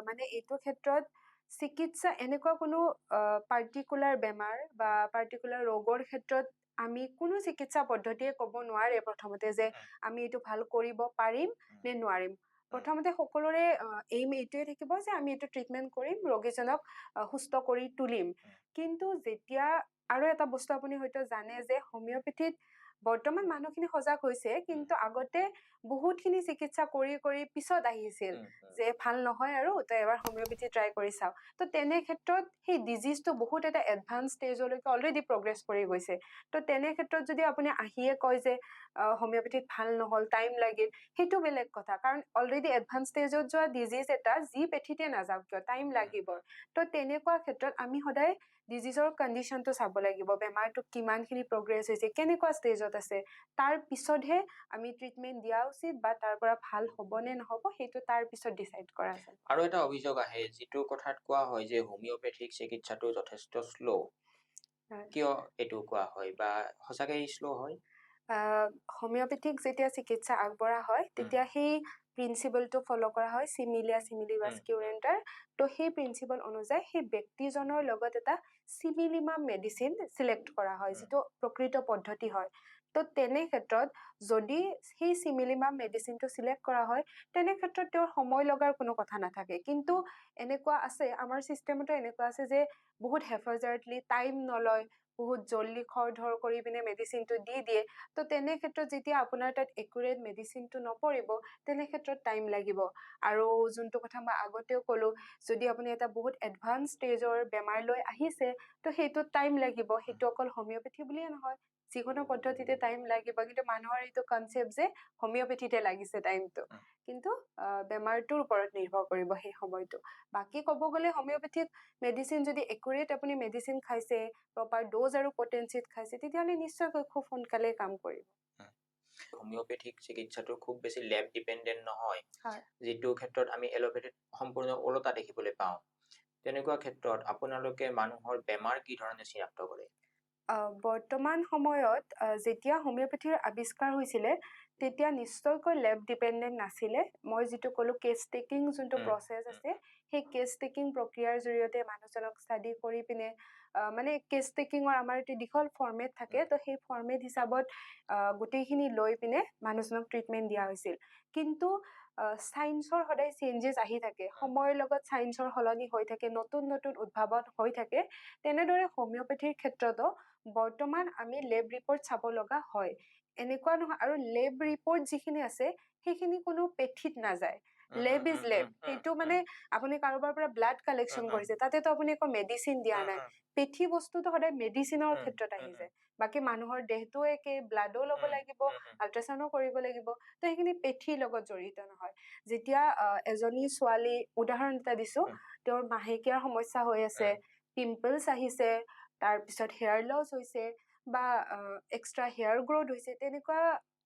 মানে এইটো ক্ষেত্ৰত চিকিৎসা এনেকুৱা কোনো পাৰ্টিকুলাৰ বেমাৰ বা পাৰ্টিকুলাৰ ৰোগৰ ক্ষেত্ৰত আমি কোনো চিকিৎসা পদ্ধতিয়ে ক'ব নোৱাৰে প্ৰথমতে যে আমি এইটো ভাল কৰিব পাৰিম নে নোৱাৰিম প্ৰথমতে সকলোৰে এইম এইটোৱে থাকিব যে আমি এইটো ট্ৰিটমেন্ট কৰিম ৰোগীজনক সুস্থ কৰি তুলিম কিন্তু যেতিয়া আৰু এটা বস্তু আপুনি হয়তো জানে যে হোমিওপেথিত বৰ্তমান মানুহখিনি সজাগ হৈছে কিন্তু আগতে বহুতখিনি চিকিৎসা কৰি পিছত আহিছিল যে ভাল নহয় আৰু তো এবাৰ হোমিওপেথি ট্ৰাই কৰি চাও তো তেনে ক্ষেত্ৰত সেই ডিজিজটো বহুত এটা এডভান্স ষ্টেজলৈকে অলৰেডি প্ৰগ্ৰেছ কৰি গৈছে তো তেনে ক্ষেত্ৰত যদি আপুনি আহিয়ে কয় যে হোমিওপেথিত ভাল নহল টাইম লাগিল সেইটো বেলেগ কথা কাৰণ অলৰেডি এডভান্স ষ্টেজত যোৱা ডিজিজ এটা যি পেথিতে নাযাওক কিয় টাইম লাগিব তো তেনেকুৱা ক্ষেত্ৰত আমি সদায় ডিজিজৰ কণ্ডিশনটো চাব লাগিব বেমাৰটো কিমানখিনি প্ৰগ্ৰেছ হৈছে কেনেকুৱা ষ্টেজত আছে তাৰ পিছতহে আমি ট্ৰিটমেন্ট দিয়া উচিত বা তাৰ পৰা ভাল হ'ব নে নহব সেইটো তাৰ পিছত ডিসাইড কৰা যায় আৰু এটা অভিযোগ আহে যেটো কথাত কোৱা হয় যে হোমিওপেথিক চিকিৎসাটো যথেষ্ট স্লো কিয় এটো কোৱা হয় বা হসাকে স্লো হয় হোমিওপেথিক যেতিয়া চিকিৎসা আগবঢ়া হয় তেতিয়া সেই প্ৰিন্সিপলটো ফলো কৰা হয় সিমিলিয়া সিমিলিবাস কিউৰেণ্টাৰ তো সেই প্ৰিন্সিপল অনুযায়ী সেই ব্যক্তিজনৰ লগত এটা সিমিলিমাম মেডিচিন সিলেক্ট কৰা হয় যেটো প্ৰকৃত পদ্ধতি হয় তো তেনে ক্ষেত্ৰত যদি সেই সিমিলিমাম মেডিচিনটো সিলেক্ট কৰা হয় তেনে ক্ষেত্ৰত তেওঁৰ সময় লগাৰ কোনো কথা নাথাকে কিন্তু এনেকুৱা আছে আমাৰ সিস্টেমটো এনেকুৱা আছে যে বহুত হেফাজাৰ্টলি টাইম নলয় বহুত জলদি খৰধৰ কৰি পিনে মেডিচিনটো দি দিয়ে তো তেনে ক্ষেত্ৰত যেতিয়া আপোনাৰ তাত একুৰেট মেডিচিনটো নপৰিব তেনে ক্ষেত্ৰত টাইম লাগিব আৰু যোনটো কথা মই আগতেও ক'লো যদি আপুনি এটা বহুত এডভান্স ষ্টেজৰ বেমাৰ লৈ আহিছে তো সেইটো টাইম লাগিব সেইটো অকল হোমিওপেথি বুলিয়ে নহয় যিকোনো পদ্ধতিতে টাইম লাগিব, কিন্তু মানুহৰ এইটো কনচেপ্ট যে হোমিওপেথিতে লাগিছে টাইমটো, কিন্তু বেমাৰটোৰ ওপৰত নিৰ্ভৰ কৰিব সেই সময়টো। বাকী ক'ব গ'লে হোমিওপেথিক মেডিচিন যদি একুৰেট আপুনি মেডিচিন খাইছে, প্ৰপাৰ ড'জ আৰু পটেঞ্চিত খাইছে, তেতিয়াহ'লে নিশ্চয়কৈ খুব সোনকালে কাম কৰিব। হোমিওপেথিক চিকিৎসাটো খুব বেছি লেব ডিপেণ্ডেণ্ট নহয়, হয়। যিটো ক্ষেত্ৰত আমি এলোপেথিত সম্পূৰ্ণ ওলোটা দেখিবলৈ পাওঁ। তেনেকুৱা ক্ষেত্ৰত আপোনালোকে মানুহৰ বেমাৰ কি ধৰণে চিনাক্ত কৰে? বৰ্তমান সময়ত যেতিয়া হোমিওপেথিৰ আৱিষ্কাৰ হৈছিলে, তেতিয়া নিশ্চয়কৈ লেব ডিপেণ্ডেণ্ট নাছিলে। মই যিটো ক'লো কেছ টেকিং যোনটো প্ৰচেছ আছে, সেই কেছ টেকিং প্ৰক্ৰিয়াৰ জৰিয়তে মানুহজনক ষ্টাডি কৰি পিনে মানে কেছ টেকিঙৰ আমাৰ এটা দীঘল ফৰ্মেট থাকে, তো সেই ফৰ্মেট হিচাপত গোটেইখিনি লৈ পিনে মানুহজনক ট্ৰিটমেণ্ট দিয়া হৈছিল। কিন্তু চায়েন্সৰ সদায় চেঞ্জেছ আহি থাকে, সময়ৰ লগত চায়েন্সৰ সলনি হৈ থাকে, নতুন নতুন উদ্ভাৱন হৈ থাকে। তেনেদৰে হোমিওপেথিৰ ক্ষেত্ৰতো বৰ্তমান আমি লেব ৰিপৰ্ট চাব লগা হয়। এনেকুৱা নহয়, আৰু লেব ৰিপৰ্ট যিখিনি আছে সেইখিনি কোনো পেথিত নাযায়। লেব ইজ লেব, সেইটো মানে আপুনি কাৰোবাৰ পৰা ব্লাড কালেকশ্যন কৰিছে, তাতেতো আপুনি একো মেডিচিন দিয়া নাই। পেথি বস্তুটো সদায় মেডিচিনৰ ক্ষেত্ৰত আহি যায়। বাকী মানুহৰ দেহটো একে, ব্লাডো ল'ব লাগিব, আল্ট্ৰাচাউণ্ডো কৰিব লাগিব, তো সেইখিনি পেথিৰ লগত জড়িত নহয়। যেতিয়া এজনী ছোৱালী, উদাহৰণ এটা দিছো, তেওঁৰ মাহেকীয়াৰ সমস্যা হৈ আছে, পিম্পলছ আহিছে, তাৰপিছত হেয়াৰ লছ হৈছে, বা এক্সট্ৰা হেয়াৰ গ্ৰ'থ হৈছে, তেনেকুৱা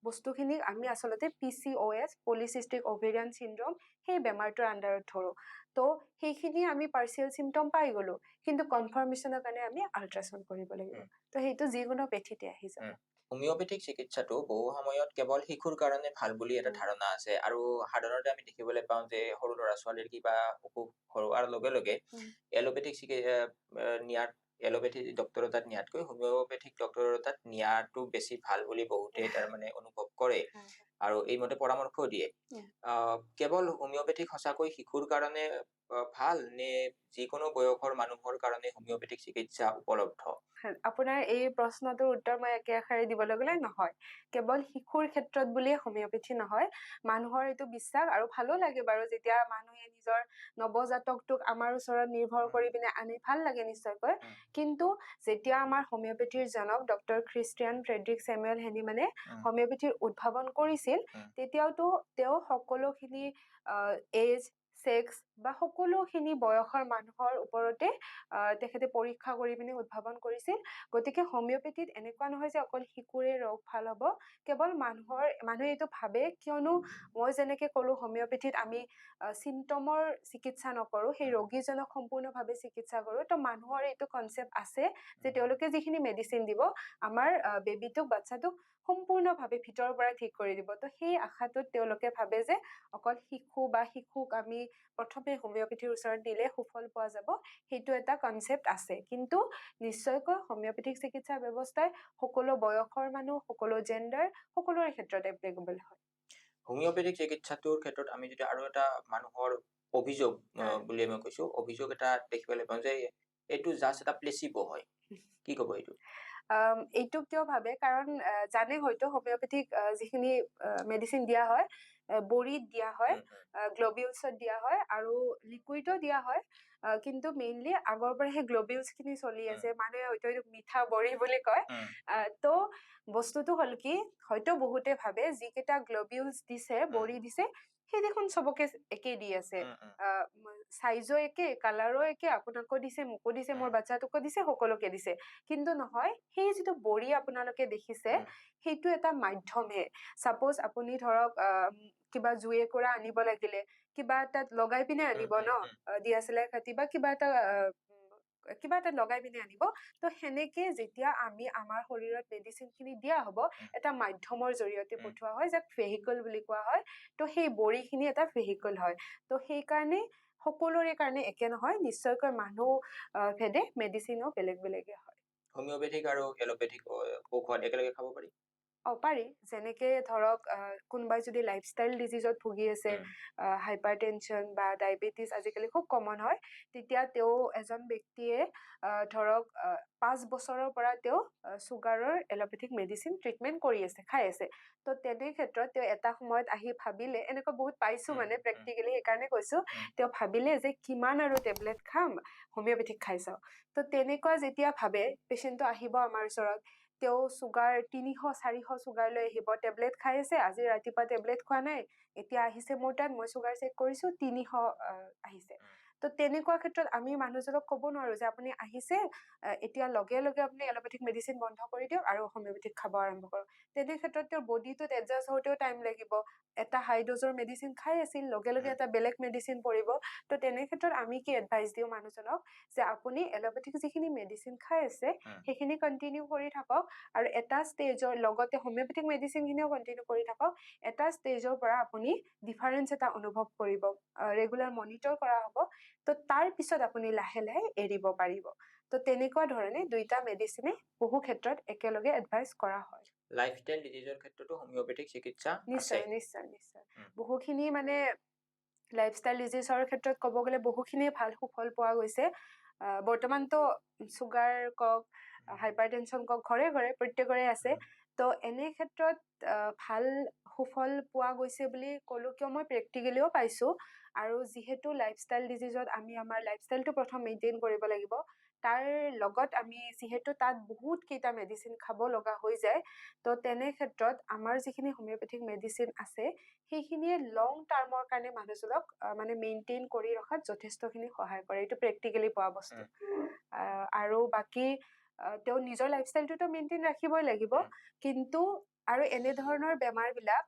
বস্তুখিনিক আমি আচলতে PCOS, পলিচিষ্টিক অভেৰিয়ান চিণ্ড্ৰম, সেই বেমাৰটোৰ আণ্ডাৰত ধৰো। তো সেইখিনি আমি পাৰ্চিয়েল চিমটম পাই গ'লো, কিন্তু কনফাৰ্মেশ্যনৰ কাৰণে আমি আল্ট্ৰাচাউণ্ড কৰিব লাগিব। তো সেইটো যিকোনো পেথিতে আহি যাব। হোমিওপেথিক চিকিৎসাটো বহু সময়ত কেৱল শিশুৰ কাৰণে ভাল বুলি এটা ধাৰণা আছে, আৰু সাধাৰণতে আমি দেখিবলৈ পাওঁ যে সৰু ল'ৰা ছোৱালীৰ কিবা অসুখ হোৱাৰ লগে লগে এলোপেথিক এলোপেথিক ডক্টৰৰ তাত নিয়াতকৈ হোমিওপেথিক ডক্টৰৰ তাত নিয়াটো বেছি ভাল বুলি বহুতে তাৰমানে অনুভৱ কৰে, আৰু এইমতে পৰামৰ্শও দিয়ে। কেৱল হোমিওপেথিক সঁচাকৈ শিশুৰ কাৰণে ভাল, নে যিকোনো বয়সৰ মানুহৰ কাৰণে হোমিওপেথিক চিকিৎসা উপলব্ধ? আপোনাৰ এই প্ৰশ্নটোৰ উত্তৰ মই একে আষাৰে দিবলৈ গ'লে নহয়, কেৱল শিশুৰ ক্ষেত্ৰত বুলিয়ে হোমিওপেথি নহয়। মানুহৰ এইটো বিশ্বাস, আৰু ভালো লাগে বাৰু যেতিয়া মানুহে নিজৰ নৱজাতকটোক আমাৰ ওচৰত নিৰ্ভৰ কৰি পিনে আনে, ভাল লাগে নিশ্চয়কৈ। কিন্তু যেতিয়া আমাৰ হোমিওপেথিৰ জনক ডক্টৰ খ্ৰীষ্টিয়ান ফ্ৰেডৰিক চেমুৱেল হেনিমানে হোমিওপেথিৰ উদ্ভাৱন কৰিছিল, তেতিয়াওতো তেওঁ সকলোখিনি এজ, ছেক্স বা সকলোখিনি বয়সৰ মানুহৰ ওপৰতে তেখেতে পৰীক্ষা কৰি পিনে উদ্ভাৱন কৰিছিল। গতিকে হোমিওপেথিত এনেকুৱা নহয় যে অকল শিশুৰে ৰোগ ভাল হ'ব। কেৱল মানুহে এইটো ভাবে, কিয়নো মই যেনেকে ক'লো হোমিওপেথিত আমি চিমটমৰ চিকিৎসা নকৰো, সেই ৰোগীজনক সম্পূৰ্ণভাৱে চিকিৎসা কৰো। তো মানুহৰ এইটো কনচেপ্ট আছে যে তেওঁলোকে যিখিনি মেডিচিন দিব, আমাৰ বেবীটোক, বাচ্ছাটোক সম্পূৰ্ণভাৱে ভিতৰৰ পৰা ঠিক কৰি দিব। তো সেই আশাটোত তেওঁলোকে ভাবে যে অকল শিশুক আমি প্ৰথমে হোমিওপেথিৰ ওচৰত দিলে সুফল পোৱা যাব, সেইটো এটা কনচেপ্ট আছে। কিন্তু নিশ্চয়কৈ হোমিওপেথিক চিকিৎসা ব্যৱস্থাই সকলো বয়সৰ মানুহ, সকলো জেণ্ডাৰ, সকলোৰে ক্ষেত্ৰত এপ্লিকেবল হয়। হোমিওপেথিক চিকিৎসাটোৰ ক্ষেত্ৰত আমি যদি আৰু এটা মানুহৰ অভিযোগ বুলি মই কৈছো, অভিযোগ এটা দেখিবলৈ পাওঁ যে এইটো জাষ্ট এটা প্লেচিবো হয়, কি ক'ব এইটো? এইটো কিয় ভাবে, কাৰণ জানে হয়তো হোমিওপেথিক যিখিনি মেডিচিন দিয়া হয়, বড়িত দিয়া হয়, গ্লবিউলছত দিয়া হয়, আৰু লিকুইডো দিয়া হয়। কিন্তু মেইনলি আগৰ পৰা সেই গ্লবিউলছ খিনি চলি আছে, মানুহে হয়তো এইটো মিঠা বড়ি বুলি কয়। তো বস্তুটো হ'ল কি, হয়তো বহুতে ভাবে যিকেইটা গ্লবিউলছ দিছে, বড়ি দিছে, সেই দেখোন চবকে একে দি আছে, চাইজো একে, কালাৰো একে, আপোনাকো দিছে, মোকো দিছে, মোৰ বাচ্ছাটোকো দিছে, সকলোকে দিছে। কিন্তু নহয়, সেই যিটো বড়ি আপোনালোকে দেখিছে, সেইটো এটা মাধ্যমহে। ছাপোজ আপুনি ধৰক কিবা জুই একুৰা আনিব লাগিলে, কিবা এটাত লগাই পিনে আনিব ন, দিয়াচলাই কাটি বা কিবা এটা লগাই পিনে আনিব। তো সেনেকে যেতিয়া আমি আমাৰ শৰীৰত মেডিচিন খিনি দিয়া হ'ব, এটা মাধ্যমৰ জৰিয়তে পঠোৱা হয়, যাক ভেহিকল বুলি কোৱা হয়। তো সেই বড়িখিনি এটা ভেহিকল হয়। তো সেইকাৰণে সকলোৰে কাৰণে একে নহয়, নিশ্চয়কৈ মানুহ ভেদে মেডিচিনো বেলেগ বেলেগে হয়। হোমিওপেথিক আৰু এলোপেথিক ঔষধ একেলগে খাব পাৰি? পাৰি। যেনেকে ধৰক কোনোবাই যদি লাইফষ্টাইল ডিজিজত ভুগি আছে, হাইপাৰ টেনশ্যন বা ডায়েবেটিছ আজিকালি খুব কমন হয়, তেতিয়া তেওঁ এজন ব্যক্তিয়ে ধৰক 5 বছৰৰ পৰা তেওঁ চুগাৰৰ এলোপেথিক মেডিচিন ট্ৰিটমেণ্ট কৰি আছে, খাই আছে। তো তেনে ক্ষেত্ৰত তেওঁ এটা সময়ত আহি ভাবিলে, এনেকুৱা বহুত পাইছো মানে প্ৰেক্টিকেলি, সেইকাৰণে কৈছো, তেওঁ ভাবিলে যে কিমান আৰু টেবলেট খাম, হোমিওপেথিক খাই চাওঁ। তো তেনেকুৱা যেতিয়া ভাবে, পেচেণ্টটো আহিব আমাৰ ওচৰত, তেওঁ চুগাৰ 300-400 চুগাৰ লৈ আহিব, টেবলেট খাই আছে, আজি ৰাতিপুৱা টেবলেট খোৱা নাই, এতিয়া আহিছে মোৰ তাত, মই চুগাৰ চেক কৰিছো 300 আহিছে। তো তেনেকুৱা ক্ষেত্ৰত আমি মানুহজনক ক'ব নোৱাৰো যে আপুনি আহিছে, এতিয়া লগে লগে আপুনি এলোপেথিক মেডিচিন বন্ধ কৰি দিয়ক আৰু হোমিওপেথিক খাব আৰম্ভ কৰক। তেনে ক্ষেত্ৰত তেওঁৰ বডিটোত এডজাষ্ট হওঁতেও টাইম লাগিব। এটা হাই ড'জৰ মেডিচিন খাই আছিল, লগে লগে এটা বেলেগ মেডিচিন পৰিব। তো তেনে ক্ষেত্ৰত আমি কি এডভাইচ দিওঁ মানুহজনক যে আপুনি এলোপেথিক যিখিনি মেডিচিন খাই আছে সেইখিনি কণ্টিনিউ কৰি থাকক, আৰু এটা ষ্টেজৰ লগতে হোমিওপেথিক মেডিচিনখিনিও কণ্টিনিউ কৰি থাকক। এটা ষ্টেজৰ পৰা আপুনি ডিফাৰেঞ্চ এটা অনুভৱ কৰিব, ৰেগুলাৰ মনিটৰ কৰা হ'ব। তো তাৰ পিছত আপুনি লাহে লাহে এৰিব পাৰিব। তো তেনেকুৱা ধৰণে দুইটা মেডিচিনে বহু ক্ষেত্ৰত একেলগে এডভাইচ কৰা হয়। লাইফষ্টাইল ডিজিজৰ ক্ষেত্ৰতো হোমিওপেথিক চিকিৎসা আছে? নিশ্চয় নিশ্চয় নিশ্চয়। বহুখিনি মানে লাইফষ্টাইল ডিজিজৰ ক্ষেত্ৰত ক'ব গ'লে বহুখিনি ভাল সুফল পোৱা গৈছে। বৰ্তমানতো চুগাৰ কওক, হাইপাৰটেনশ্যন কওক, ঘৰে ঘৰে প্ৰত্যেকৰে আছে। তো এনে ক্ষেত্ৰত ভাল সুফল পোৱা গৈছে বুলি ক'লো কিয় মই প্ৰেক্টিকেলিও পাইছো। আৰু যিহেতু লাইফষ্টাইল ডিজিজত আমি আমাৰ লাইফষ্টাইলটো প্ৰথম মেইনটেইন কৰিব লাগিব, তাৰ লগত আমি যিহেতু তাত বহুত কেইটা মেডিচিন খাব লগা হৈ যায়, তো তেনে ক্ষেত্ৰত আমাৰ যিখিনি হোমিওপেথিক মেডিচিন আছে সেইখিনিয়ে লং টাৰ্মৰ কাৰণে মানুহজনক মানে মেইনটেইন কৰি ৰখাত যথেষ্টখিনি সহায় কৰে। এইটো প্ৰেক্টিকেলি পোৱা বস্তু। আৰু বাকী তেওঁ নিজৰ লাইফষ্টাইলটোতো মেইনটেইন ৰাখিবই লাগিব, কিন্তু আৰু এনেধৰণৰ বেমাৰবিলাক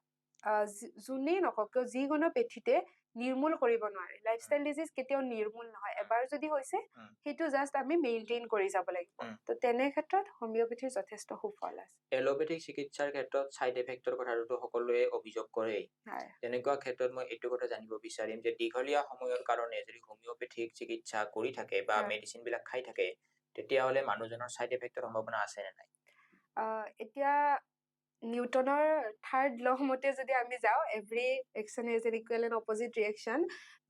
যোনেই নকওক কিয় যিকোনো পেথিতে নিৰ্মূল কৰিব নোৱাৰে। লাইফষ্টাইল ডিজিজ কেতিয়াও নিৰ্মূল নহয়, এবাৰ যদি হৈছে সেইটো জাষ্ট আমি মেইনটেইন কৰি যাব লাগিব। তো তেনে ক্ষেত্ৰত হোমিওপেথিৰ যথেষ্ট সুফল আছে। এলোপেথিক চিকিৎসাৰ ক্ষেত্ৰত সাইড এফেক্টৰ কথাটো সকলোৱে অভিযোগ কৰে। তেনেকুৱা ক্ষেত্ৰত মই এইটো কথা জানিব বিচাৰিম যে দীঘলীয়া সময়ৰ কাৰণে যদি হোমিওপেথিক চিকিৎসা কৰি থাকে বা মেডিচিন বিলাক খাই থাকে, তেতিয়াহ'লে মানুহজনৰ সাইড এফেক্টৰ সম্ভাৱনা আছে নে নাই? এতিয়া নিউটনৰ থাৰ্ড ল মতে যদি আমি যাওঁ, every action has N equal and opposite reaction.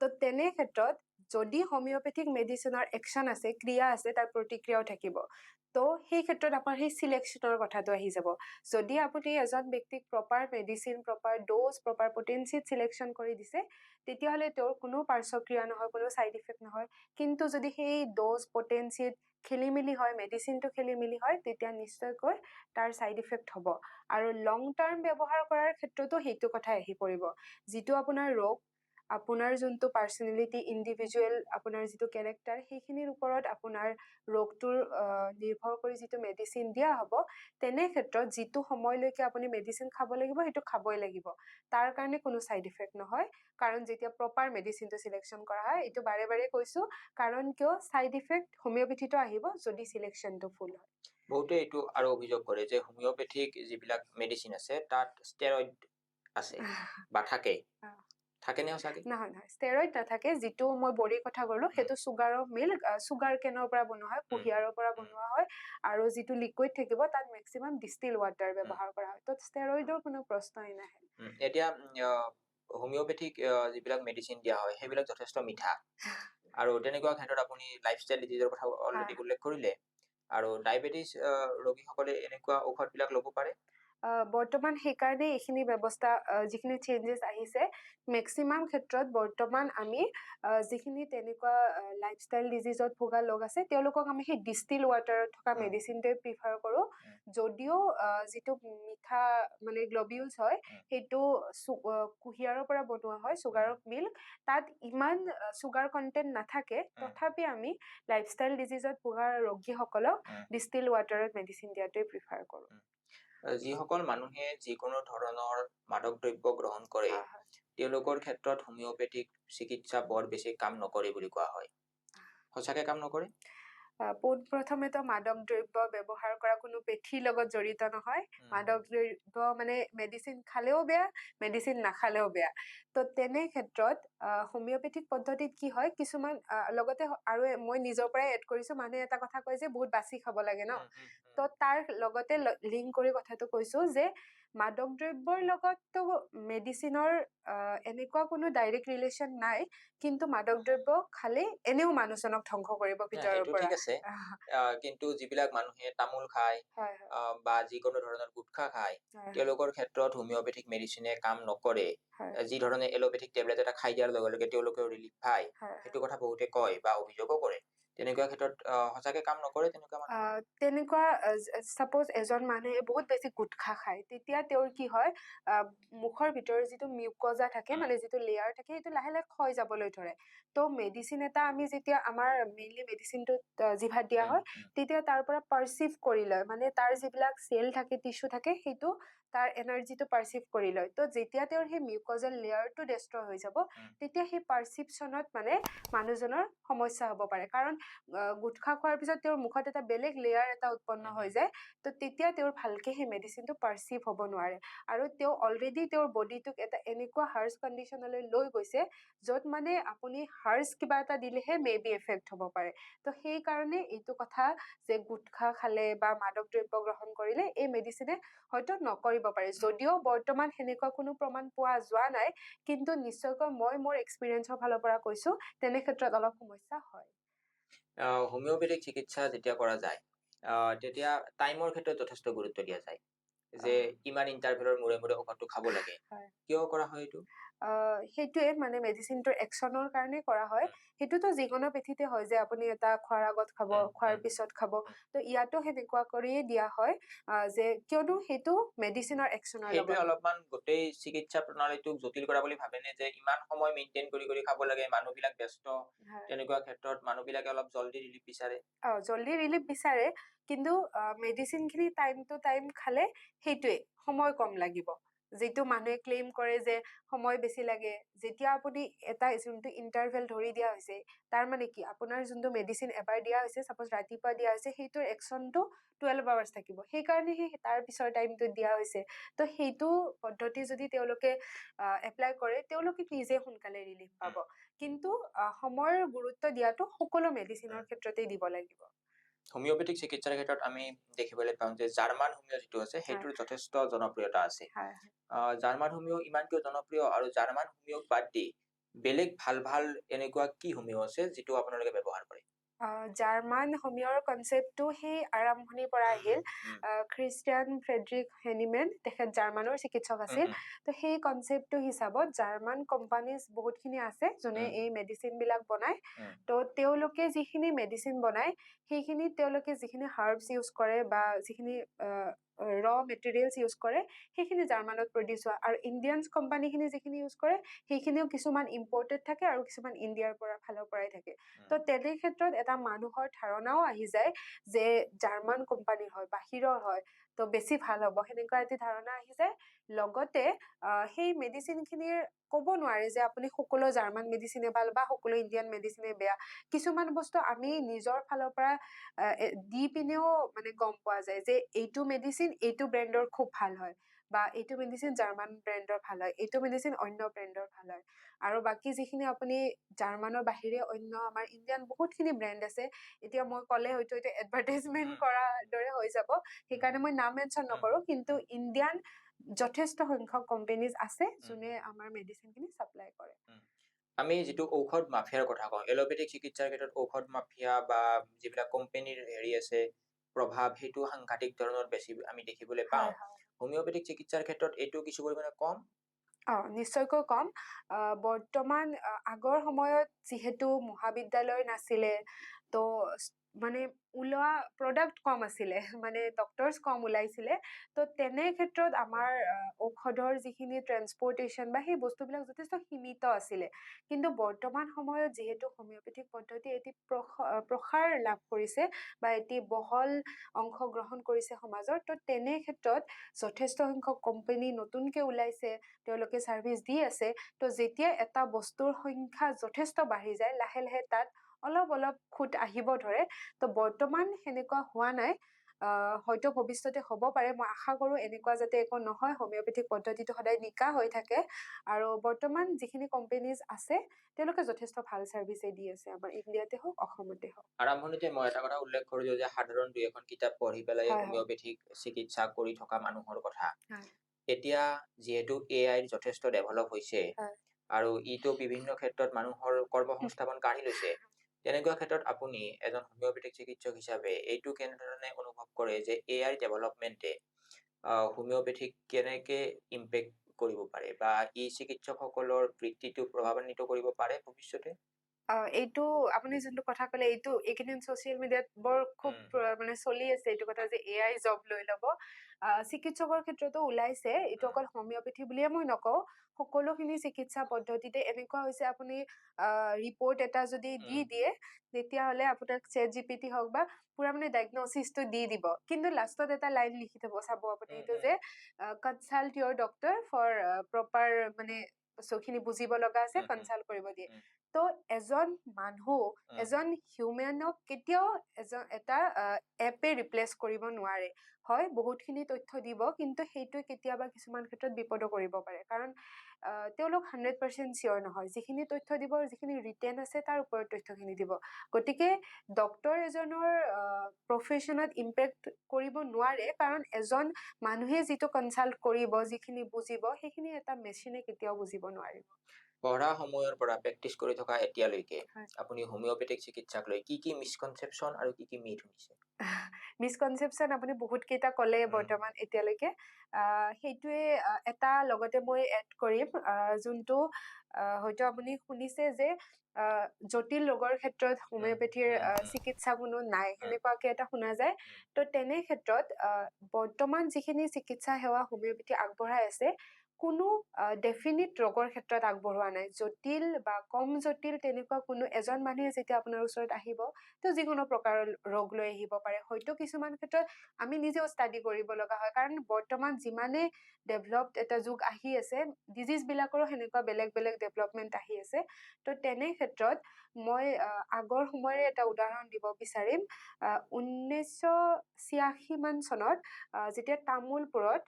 তো তেনে ক্ষেত্ৰত যদি হোমিওপেথিক মেডিচিনৰ একশ্যন আছে, ক্ৰিয়া আছে, তাৰ প্ৰতিক্ৰিয়াও থাকিব। তো সেই ক্ষেত্ৰত আপোনাৰ সেই চিলেকশ্যনৰ কথাটো আহি যাব। যদি আপুনি এজন ব্যক্তিক proper medicine, proper dose, proper potency selection কৰি দিছে, তেতিয়াহ'লে তেওঁৰ কোনো পাৰ্শ্বক্ৰিয়া নহয়, কোনো ছাইড ইফেক্ট নহয়। কিন্তু যদি সেই ড'জ পটেঞ্চিত খেলি মেলি হয়, মেডিচিনটো খেলি মেলি হয়, তেতিয়া নিশ্চয়কৈ তাৰ ছাইড ইফেক্ট হ'ব। আৰু লং টাৰ্ম ব্যৱহাৰ কৰাৰ ক্ষেত্ৰতো সেইটো কথাই আহি পৰিব। যিটো আপোনাৰ ৰোগ, আপোনাৰ যোনটো পাৰ্চনেলিটি, ইণ্ডিভিজুৱেল আপোনাৰ যিটো কেৰেক্টাৰ, সেইখিনিৰ ওপৰত আপোনাৰ ৰোগটোৰ নিৰ্ভৰ কৰি যিটো মেডিচিন দিয়া হ'ব, তেনে ক্ষেত্ৰত যিটো সময়লৈকে আপুনি মেডিচিন খাব লাগিব সেইটো খাবই লাগিব। তাৰ কাৰণে কোনো ছাইড ইফেক্ট নহয়, কাৰণ যেতিয়া প্ৰপাৰ মেডিচিনটো চিলেকশ্যন কৰা হয়। এইটো বাৰে বাৰে কৈছো, কাৰণ কিয় ছাইড ইফেক্ট হোমিওপেথিতো আহিব যদি চিলেকশ্যনটো ফুল হয়। বহুতে এইটো আৰু অভিযোগ কৰে যে হোমিওপেথিক যিবিলাক মেডিচিন আছে তাত ষ্টেৰইড আছে বা থাকে। থাকেনে সঁচাকে? নহয় নহয়, ষ্টেৰইড নাথাকে। যিটো মই বড়িৰ কথা ক'লো সেইটো চুগাৰৰ মিল্ক, চুগাৰ কেনৰ পৰা বনোৱা হয়, কুঁহিয়াৰৰ পৰা বনোৱা হয়। আৰু যিটো লিকুইড থাকিব তাত মেক্সিমাম ডিষ্টিল ৱাটাৰ ব্যৱহাৰ কৰা হয়। তো ষ্টেৰইডৰ কোনো প্ৰশ্নই নাহে। এতিয়া হোমিওপেথিক যিবিলাক মেডিচিন দিয়া হয় সেইবিলাক যথেষ্ট মিঠা, আৰু তেনেকুৱা ক্ষেত্ৰত আপুনি লাইফষ্টাইল ডিজিজৰ কথা অলৰেডি উল্লেখ কৰিলে, আৰু ডায়েবেটিছ ৰোগীসকলে এনেকুৱা ঔষধবিলাক ল'ব পাৰে? বৰ্তমান সেইকাৰণে এইখিনি ব্যৱস্থা, যিখিনি চেঞ্জেছ আহিছে, মেক্সিমাম ক্ষেত্ৰত বৰ্তমান আমি যিখিনি তেনেকুৱা লাইফষ্টাইল ডিজিজত ভোগা লোক আছে তেওঁলোকক আমি সেই ডিষ্টিল ৱাটাৰত থকা মেডিচিনটোৱে প্ৰিফাৰ কৰোঁ। যদিও যিটো মিঠা মানে গ্লবিউলছ হয় সেইটো কুঁহিয়াৰৰ পৰা বনোৱা হয়, চুগাৰৰ মিল্ক, তাত ইমান চুগাৰ কণ্টেণ্ট নাথাকে। তথাপি আমি লাইফষ্টাইল ডিজিজত ভোগা ৰোগীসকলক ডিষ্টিল ৱাটাৰত মেডিচিন দিয়াটোৱে প্ৰিফাৰ কৰোঁ। যিসকল মানুহে যিকোনো ধৰণৰ মাদক দ্ৰব্য গ্ৰহণ কৰে তেওঁলোকৰ ক্ষেত্ৰত হোমিওপেথিক চিকিৎসা বৰ বেছি কাম নকৰে বুলি কোৱা হয়। সঁচাকে কাম নকৰে? পোনপ্ৰথমেতো মাদক দ্ৰব্য ব্যৱহাৰ কৰা কোনো পেথীৰ লগত জড়িত নহয়। মাদক দ্ৰব্য মানে মেডিচিন খালেও বেয়া, মেডিচিন নাখালেও বেয়া। তো তেনে ক্ষেত্ৰত হোমিওপেথিক পদ্ধতিত কি হয়, কিছুমান লগতে আৰু মই নিজৰ পৰাই এড কৰিছো, মানুহে এটা কথা কয় যে বহুত বাছি খাব লাগে ন। তো তাৰ লগতে লিংক কৰি কথাটো কৈছো যে মাদক দ্ৰব্যৰ লগততো মেডিচিনৰ এনেকুৱা কোনো ডাইৰেক্ট ৰিলেশ্যন নাই, কিন্তু মাদক দ্ৰব্য খালে এনেও মানুহজনক ধ্বংস কৰিব ভিতৰৰ পৰা। ঠিক আছে, কিন্তু যিবিলাক মানুহে তামোল খায় বা যিকোনো ধৰণৰ গুটখা খায় তেওঁলোকৰ ক্ষেত্ৰত হোমিওপেথিক মেডিচিনে কাম নকৰে। যি ধৰণে এলোপেথিক টেবলেট এটা খাই দিয়াৰ লগে লগে তেওঁলোকে ৰিলিফ পায়, সেইটো কথা বহুতে কয় বা অভিযোগো কৰে। তেনেকুৱা ক্ষেত্ৰত সঁচাকে কাম নকৰে তেনেকুৱা মানুহ? তেনেকুৱা চাপ'জ এজন মানুহে বহুত বেছি গুটখা খায়, তেতিয়া তেওঁৰ কি হয়, আহ, মুখৰ ভিতৰৰ যিটো মিউকজা থাকে, উম, মানে যিটো লেয়াৰ থাকে, সেইটো লাহে লাহে ক্ষয় যাবলৈ ধৰে। ত' মেডিচিন এটা আমি যেতিয়া আমাৰ মেইনলি মেডিচিনটোত জিভাত দিয়া উম, হয়, উম, তেতিয়া তাৰ পৰা পাৰ্চিভ কৰি লয়, মানে তাৰ যিবিলাক চেল থাকে, টিচু থাকে, সেইটো তাৰ এনাৰ্জিটো পাৰ্চিভ কৰি লয়। ত' যেতিয়া তেওঁৰ সেই মিউকজেল লেয়াৰটো ডেষ্ট্ৰয় হৈ যাব, উম, তেতিয়া সেই পাৰ্চিপশ্যনত মানে মানুহজনৰ সমস্যা হ'ব পাৰে। কাৰণ গুটখা খোৱাৰ পিছত তেওঁৰ মুখত এটা বেলেগ লেয়াৰ এটা উৎপন্ন উম, হৈ উম, যায়। তো তেতিয়া তেওঁৰ ভালকে সেই মেডিচিনটো পাৰ্চিভ হ'ব নোৱাৰে, আৰু তেওঁ অলৰেডি তেওঁৰ বডিটোক এটা এনেকুৱা হাৰ্চ কণ্ডিশ্যনলৈ লৈ গৈছে, য'ত মানে আপুনি হাৰ্চ কিবা এটা দিলেহে মে বি এফেক্ট হ'ব পাৰে। তো সেইকাৰণে এইটো কথা যে গুটখা খালে বা মাদক দ্ৰব্য গ্ৰহণ কৰিলে এই মেডিচিনে হয়তো নকৰিব পাৰে, উম। যদিও বৰ্তমান সেনেকুৱা কোনো প্ৰমাণ পোৱা যোৱা নাই, কিন্তু নিশ্চয়কৈ মই মোৰ এক্সপিৰিয়েঞ্চৰ ফালৰ পৰা কৈছো, তেনে ক্ষেত্ৰত অলপ সমস্যা হয়। হোমিওপেথিক চিকিৎসা যেতিয়া কৰা যায়, তেতিয়া টাইমৰ ক্ষেত্ৰত যথেষ্ট গুৰুত্ব দিয়া যায় যে আহ, ইমান ইণ্টাৰভেলৰ মূৰে মূৰে ঔষধটো খাব লাগে। হয়। কিয় কৰা হয় এইটো? সেইটোৱে মানে মেডিচিনটোৰ একশ্যনৰ কাৰণে কৰা হয়। উম, সেইটোতো যিকোনো পেথিতে হয় যে আপুনি এটা খোৱাৰ আগত খাব, উম, খোৱাৰ উম, পিছত খাব। উম। তো ইয়াতো সেনেকুৱা কৰিয়ে দিয়া হয়, যে কিয়নো সেইটো মেডিচিনৰ একশ্যনৰ সেইটোৱে লগত। অলপমান গোটেই চিকিৎসা প্ৰণালীটোক জটিল কৰা বুলি ভাবেনে, যে ইমান সময় মেইনটেইন কৰি কৰি খাব লাগে, মানুহবিলাক ব্যস্ত, হয়। তেনেকুৱা ক্ষেত্ৰত মানুহবিলাকে অলপ জল্দি ৰিলিফ বিচাৰে। জল্দি ৰিলিফ বিচাৰে, কিন্তু মেডিচিনখিনি টাইম টু টাইম খালে সেইটোৱে সময় কম লাগিব। যিটো মানুহে ক্লেইম কৰে যে সময় বেছি লাগে, যেতিয়া আপুনি এটা যোনটো ইণ্টাৰভেল ধৰি দিয়া হৈছে, তাৰ মানে কি আপোনাৰ যোনটো মেডিচিন এবাৰ দিয়া হৈছে, চাপ'জ ৰাতিপুৱা দিয়া হৈছে, সেইটোৰ একশ্যনটো 12 আৱাৰ্ছ থাকিব, সেইকাৰণে সেই তাৰ পিছৰ টাইমটোত দিয়া হৈছে। তো সেইটো পদ্ধতি যদি তেওঁলোকে এপ্লাই কৰে, তেওঁলোকে নিজে সোনকালে ৰিলিফ উম, পাব। কিন্তু সময়ৰ গুৰুত্ব দিয়াটো সকলো মেডিচিনৰ উম। ক্ষেত্ৰতেই দিব লাগিব। হোমিওপেথিক চিকিৎসাৰ ক্ষেত্ৰত আমি দেখিবলৈ পাওঁ যে জাৰ্মান হোমিও যিটো আছে হয় সেইটোৰ যথেষ্ট জনপ্ৰিয়তা আছে। হয় হয়। জাৰ্মান হোমিও ইমান কিয় জনপ্ৰিয়, আৰু জাৰ্মান হোমিওক বাদ দি বেলেগ ভাল ভাল এনেকুৱা কি হোমিও আছে যিটো আপোনালোকে ব্যৱহাৰ কৰে? জাৰ্মান হোমিওৰ কনচেপ্টটো সেই আৰম্ভণিৰ পৰা উম, আহিল। উম, উম, খ্ৰীষ্টিয়ান ফ্ৰেডৰিক হেনিমেন, তেখেত জাৰ্মানৰ চিকিৎসক উম, আছিল। উম, তো সেই কনচেপ্টটো হিচাপত জাৰ্মান কোম্পানীজ বহুতখিনি আছে যোনে উম, এই মেডিচিনবিলাক বনায়। উম, তো তেওঁলোকে যিখিনি মেডিচিন বনায়, সেইখিনি তেওঁলোকে যিখিনি হাৰ্বছ ইউজ কৰে বা যিখিনি ৰ মেটেৰিয়েলছ ইউজ কৰে, সেইখিনি জাৰ্মানত প্ৰডিউচ হোৱা। আৰু ইণ্ডিয়ান কোম্পানীখিনি যিখিনি ইউজ কৰে, সেইখিনিও কিছুমান ইম্পৰ্টেড থাকে আৰু কিছুমান ইণ্ডিয়াৰ ফালৰ পৰাই থাকে। উম, তো তেনে ক্ষেত্ৰত এটা মানুহৰ ধাৰণাও আহি যায় যে জাৰ্মান কোম্পানীৰ হয়, বাহিৰৰ হয়, তো বেছি ভাল হ'ব, সেনেকুৱা এটি ধাৰণা আহি যায়। লগতে সেই মেডিচিনখিনিৰ ক'ব নোৱাৰে যে আপুনি সকলো জাৰ্মান মেডিচিনে ভাল বা সকলো ইণ্ডিয়ান মেডিচিনে বেয়া। কিছুমান বস্তু আমি নিজৰ ফালৰ পৰা দি পিনেও মানে গম পোৱা যায় যে এইটো মেডিচিন এইটো ব্ৰেণ্ডৰ খুব ভাল হয়, বা এইটো মেডিচিন জাৰ্মান ব্ৰেণ্ডৰ ভাল হয়, এইটো মেডিচিন অন্য ব্ৰেণ্ডৰ ভাল হয়। আৰু বাকী যিখিনি আপুনি জাৰ্মানৰ বাহিৰে অন্য আমাৰ ইণ্ডিয়ান বহুতখিনি ব্ৰেণ্ড আছে, এতিয়া মই ক'লে হয়তো এইটো এডভাৰটাইজমেণ্ট উম, কৰাৰ দৰে হৈ যাব, উম, সেইকাৰণে মই নাম মেনশ্যন উম, নকৰোঁ, কিন্তু উম, ইণ্ডিয়ান যথেষ্ট সংখ্যক কোম্পেনীজ আছে উম, যোনে আমাৰ মেডিচিনখিনি ছাপ্লাই কৰে। উম। আমি যিটো ঔষধ মাফিয়াৰ কথা কওঁ, এলোপেথিক চিকিৎসাৰ ক্ষেত্ৰত ঔষধ মাফিয়া বা যিবিলাক কোম্পেনীৰ হেৰি আছে প্ৰভাৱ, সেইটো সাংঘাতিক ধৰণৰ বেছি আমি দেখিবলৈ পাওঁ। হয় হয়। হোমিওপেথিক চিকিৎসাৰ ক্ষেত্ৰত এইটো কিছু পৰিমাণে কম। নিশ্চয়কৈ কম। বৰ্তমান আগৰ সময়ত যিহেতু মহাবিদ্যালয় নাছিলে, তো মানে ওলোৱা প্ৰডাক্ট কম আছিলে, মানে ডক্টৰছ কম ওলাইছিলে। তো তেনে ক্ষেত্ৰত আমাৰ ঔষধৰ যিখিনি ট্ৰেন্সপৰ্টেশ্যন বা সেই বস্তুবিলাক যথেষ্ট সীমিত আছিলে। কিন্তু বৰ্তমান সময়ত যিহেতু হোমিওপেথিক পদ্ধতি এটি প্ৰসাৰ লাভ কৰিছে বা এটি বহল অংশগ্ৰহণ কৰিছে সমাজৰ, তো তেনে ক্ষেত্ৰত যথেষ্ট সংখ্যক কোম্পানী নতুনকে ওলাইছে, তেওঁলোকে ছাৰ্ভিচ দি আছে। তো যেতিয়া এটা বস্তুৰ সংখ্যা যথেষ্ট বাঢ়ি যায়, লাহে লাহে তাত অলপ অলপ খুঁত আহিব ধৰে। তো বৰ্তমান সেনেকুৱা হোৱা নাই। হয়তো ভৱিষ্যতে হ'ব পাৰে, মই আশা কৰোঁ এনেকুৱা যাতে একো নহয়, হোমিওপেথিক পদ্ধতিটো সদায় নিকা হৈ থাকে। আৰু বৰ্তমান যিখিনি কোম্পেনীজ আছে, তেওঁলোকে যথেষ্ট ভাল ছাৰ্ভিচেই দি আছে, আমাৰ ইণ্ডিয়াতে হওক অসমতে হওক। আৰম্ভণিতে মই এটা কথা উল্লেখ কৰিলোঁ যে সাধাৰণ দুই এখন কিতাপ পঢ়ি পেলাই হয় হয় হোমিওপেথিক চিকিৎসা কৰি থকা মানুহৰ কথা। হয় এতিয়া যিহেতু AI যথেষ্ট ডেভেলপ হৈছে, হয়। আৰু ইটো বিভিন্ন ক্ষেত্ৰত মানুহৰ কৰ্মসংস্থাপন কাঢ়ি লৈছে, তেনেকুৱা ক্ষেত্ৰত আপুনি এজন হোমিওপেথিক চিকিৎসক হিচাপে এইটো কেনেধৰণে অনুভৱ কৰে যে AI ডেভেলপমেণ্টে হোমিওপেথিক কেনেকে ইম্পেক্ট কৰিব পাৰে, বা ই চিকিৎসকসকলৰ বৃত্তিটো প্ৰভাৱান্বিত কৰিব পাৰে ভৱিষ্যতে? এইটো আপুনি যোনটো কথা ক'লে এইটো এইকেইদিন ছচিয়েল মিডিয়াত বৰ খুব মানে চলি আছে এইটো কথা যে AI জব লৈ ল'ব। চিকিৎসকৰ ক্ষেত্ৰতো ওলাইছে, এইটো অকল হোমিঅপেথি বুলিয়ে মই নকওঁ, সকলোখিনি চিকিৎসা পদ্ধতিতে এনেকুৱা হৈছে আপুনি ৰিপৰ্ট এটা যদি দি দিয়ে তেতিয়াহ'লে আপোনাক ChatGPT হওক বা পুৰা মানে ডায়েগনচিছটো দি দিব, কিন্তু লাষ্টত এটা লাইন লিখি থব, চাব আপুনি এইটো যে consult your doctor for proper মানে বস্তুখিনি বুজিব লগা আছে, কনচাল্ট কৰিব দিয়ে। তো এজন মানুহ এজন হিউমেনক কেতিয়াও এটা এপে ৰিপ্লেচ কৰিব নোৱাৰে। হয়, বহুতখিনি তথ্য দিব, কিন্তু সেইটোৱে কেতিয়াবা কিছুমান ক্ষেত্ৰত বিপদো কৰিব পাৰে, কাৰণ তেওঁলোক 100% চিয়ৰ নহয়। যিখিনি তথ্য দিব, যিখিনি ৰিটেন আছে তাৰ ওপৰত তথ্যখিনি দিব। গতিকে ডক্তৰ এজনৰ প্ৰফেশ্যনত ইম্পেক্ট কৰিব নোৱাৰে, কাৰণ এজন মানুহে যিটো কনচাল্ট কৰিব, যিখিনি বুজিব, সেইখিনি এটা মেচিনে কেতিয়াও বুজিব নোৱাৰিব। পঢ়া সময়ৰ পৰা প্ৰেক্টিচ কৰি থকা এতিয়ালৈকে হয়। আপুনি হোমিঅপেথিক চিকিৎসাক লৈ কি মিসকনচেপশ্যন আৰু কি মিথ শুনিছে? মিসকনচেপশ্যন আপুনি বহুত কেইটা ক'লে বৰ্তমান এতিয়ালৈকে। সেইটোৱে এটা লগতে মই এড কৰিম, যোনটো হয়তো আপুনি শুনিছে যে জটিল ৰোগৰ ক্ষেত্ৰত হোমিঅপেথিৰ চিকিৎসা কোনো নাই, সেনেকুৱাকে এটা শুনা যায়। তো তেনে ক্ষেত্ৰত বৰ্তমান যিখিনি চিকিৎসা সেৱা হোমিঅপেথি আগবঢ়াই আছে, কোনো ডেফিনিট ৰোগৰ ক্ষেত্ৰত আগবঢ়োৱা নাই। জটিল বা কম জটিল তেনেকুৱা কোনো এজন মানুহে যেতিয়া আপোনাৰ ওচৰত আহিব, তো যিকোনো প্ৰকাৰৰ ৰোগ লৈ আহিব পাৰে। হয়তো কিছুমান ক্ষেত্ৰত আমি নিজেও ষ্টাডি কৰিব লগা হয়, কাৰণ বৰ্তমান যিমানে ডেভেলপড এটা যুগ আহি আছে, ডিজিজবিলাকৰো সেনেকুৱা বেলেগ বেলেগ ডেভেলপমেণ্ট আহি আছে। তো তেনে ক্ষেত্ৰত মই আগৰ সময়ৰে এটা উদাহৰণ দিব বিচাৰিম। 1986 মান চনত যেতিয়া তামোলপুৰত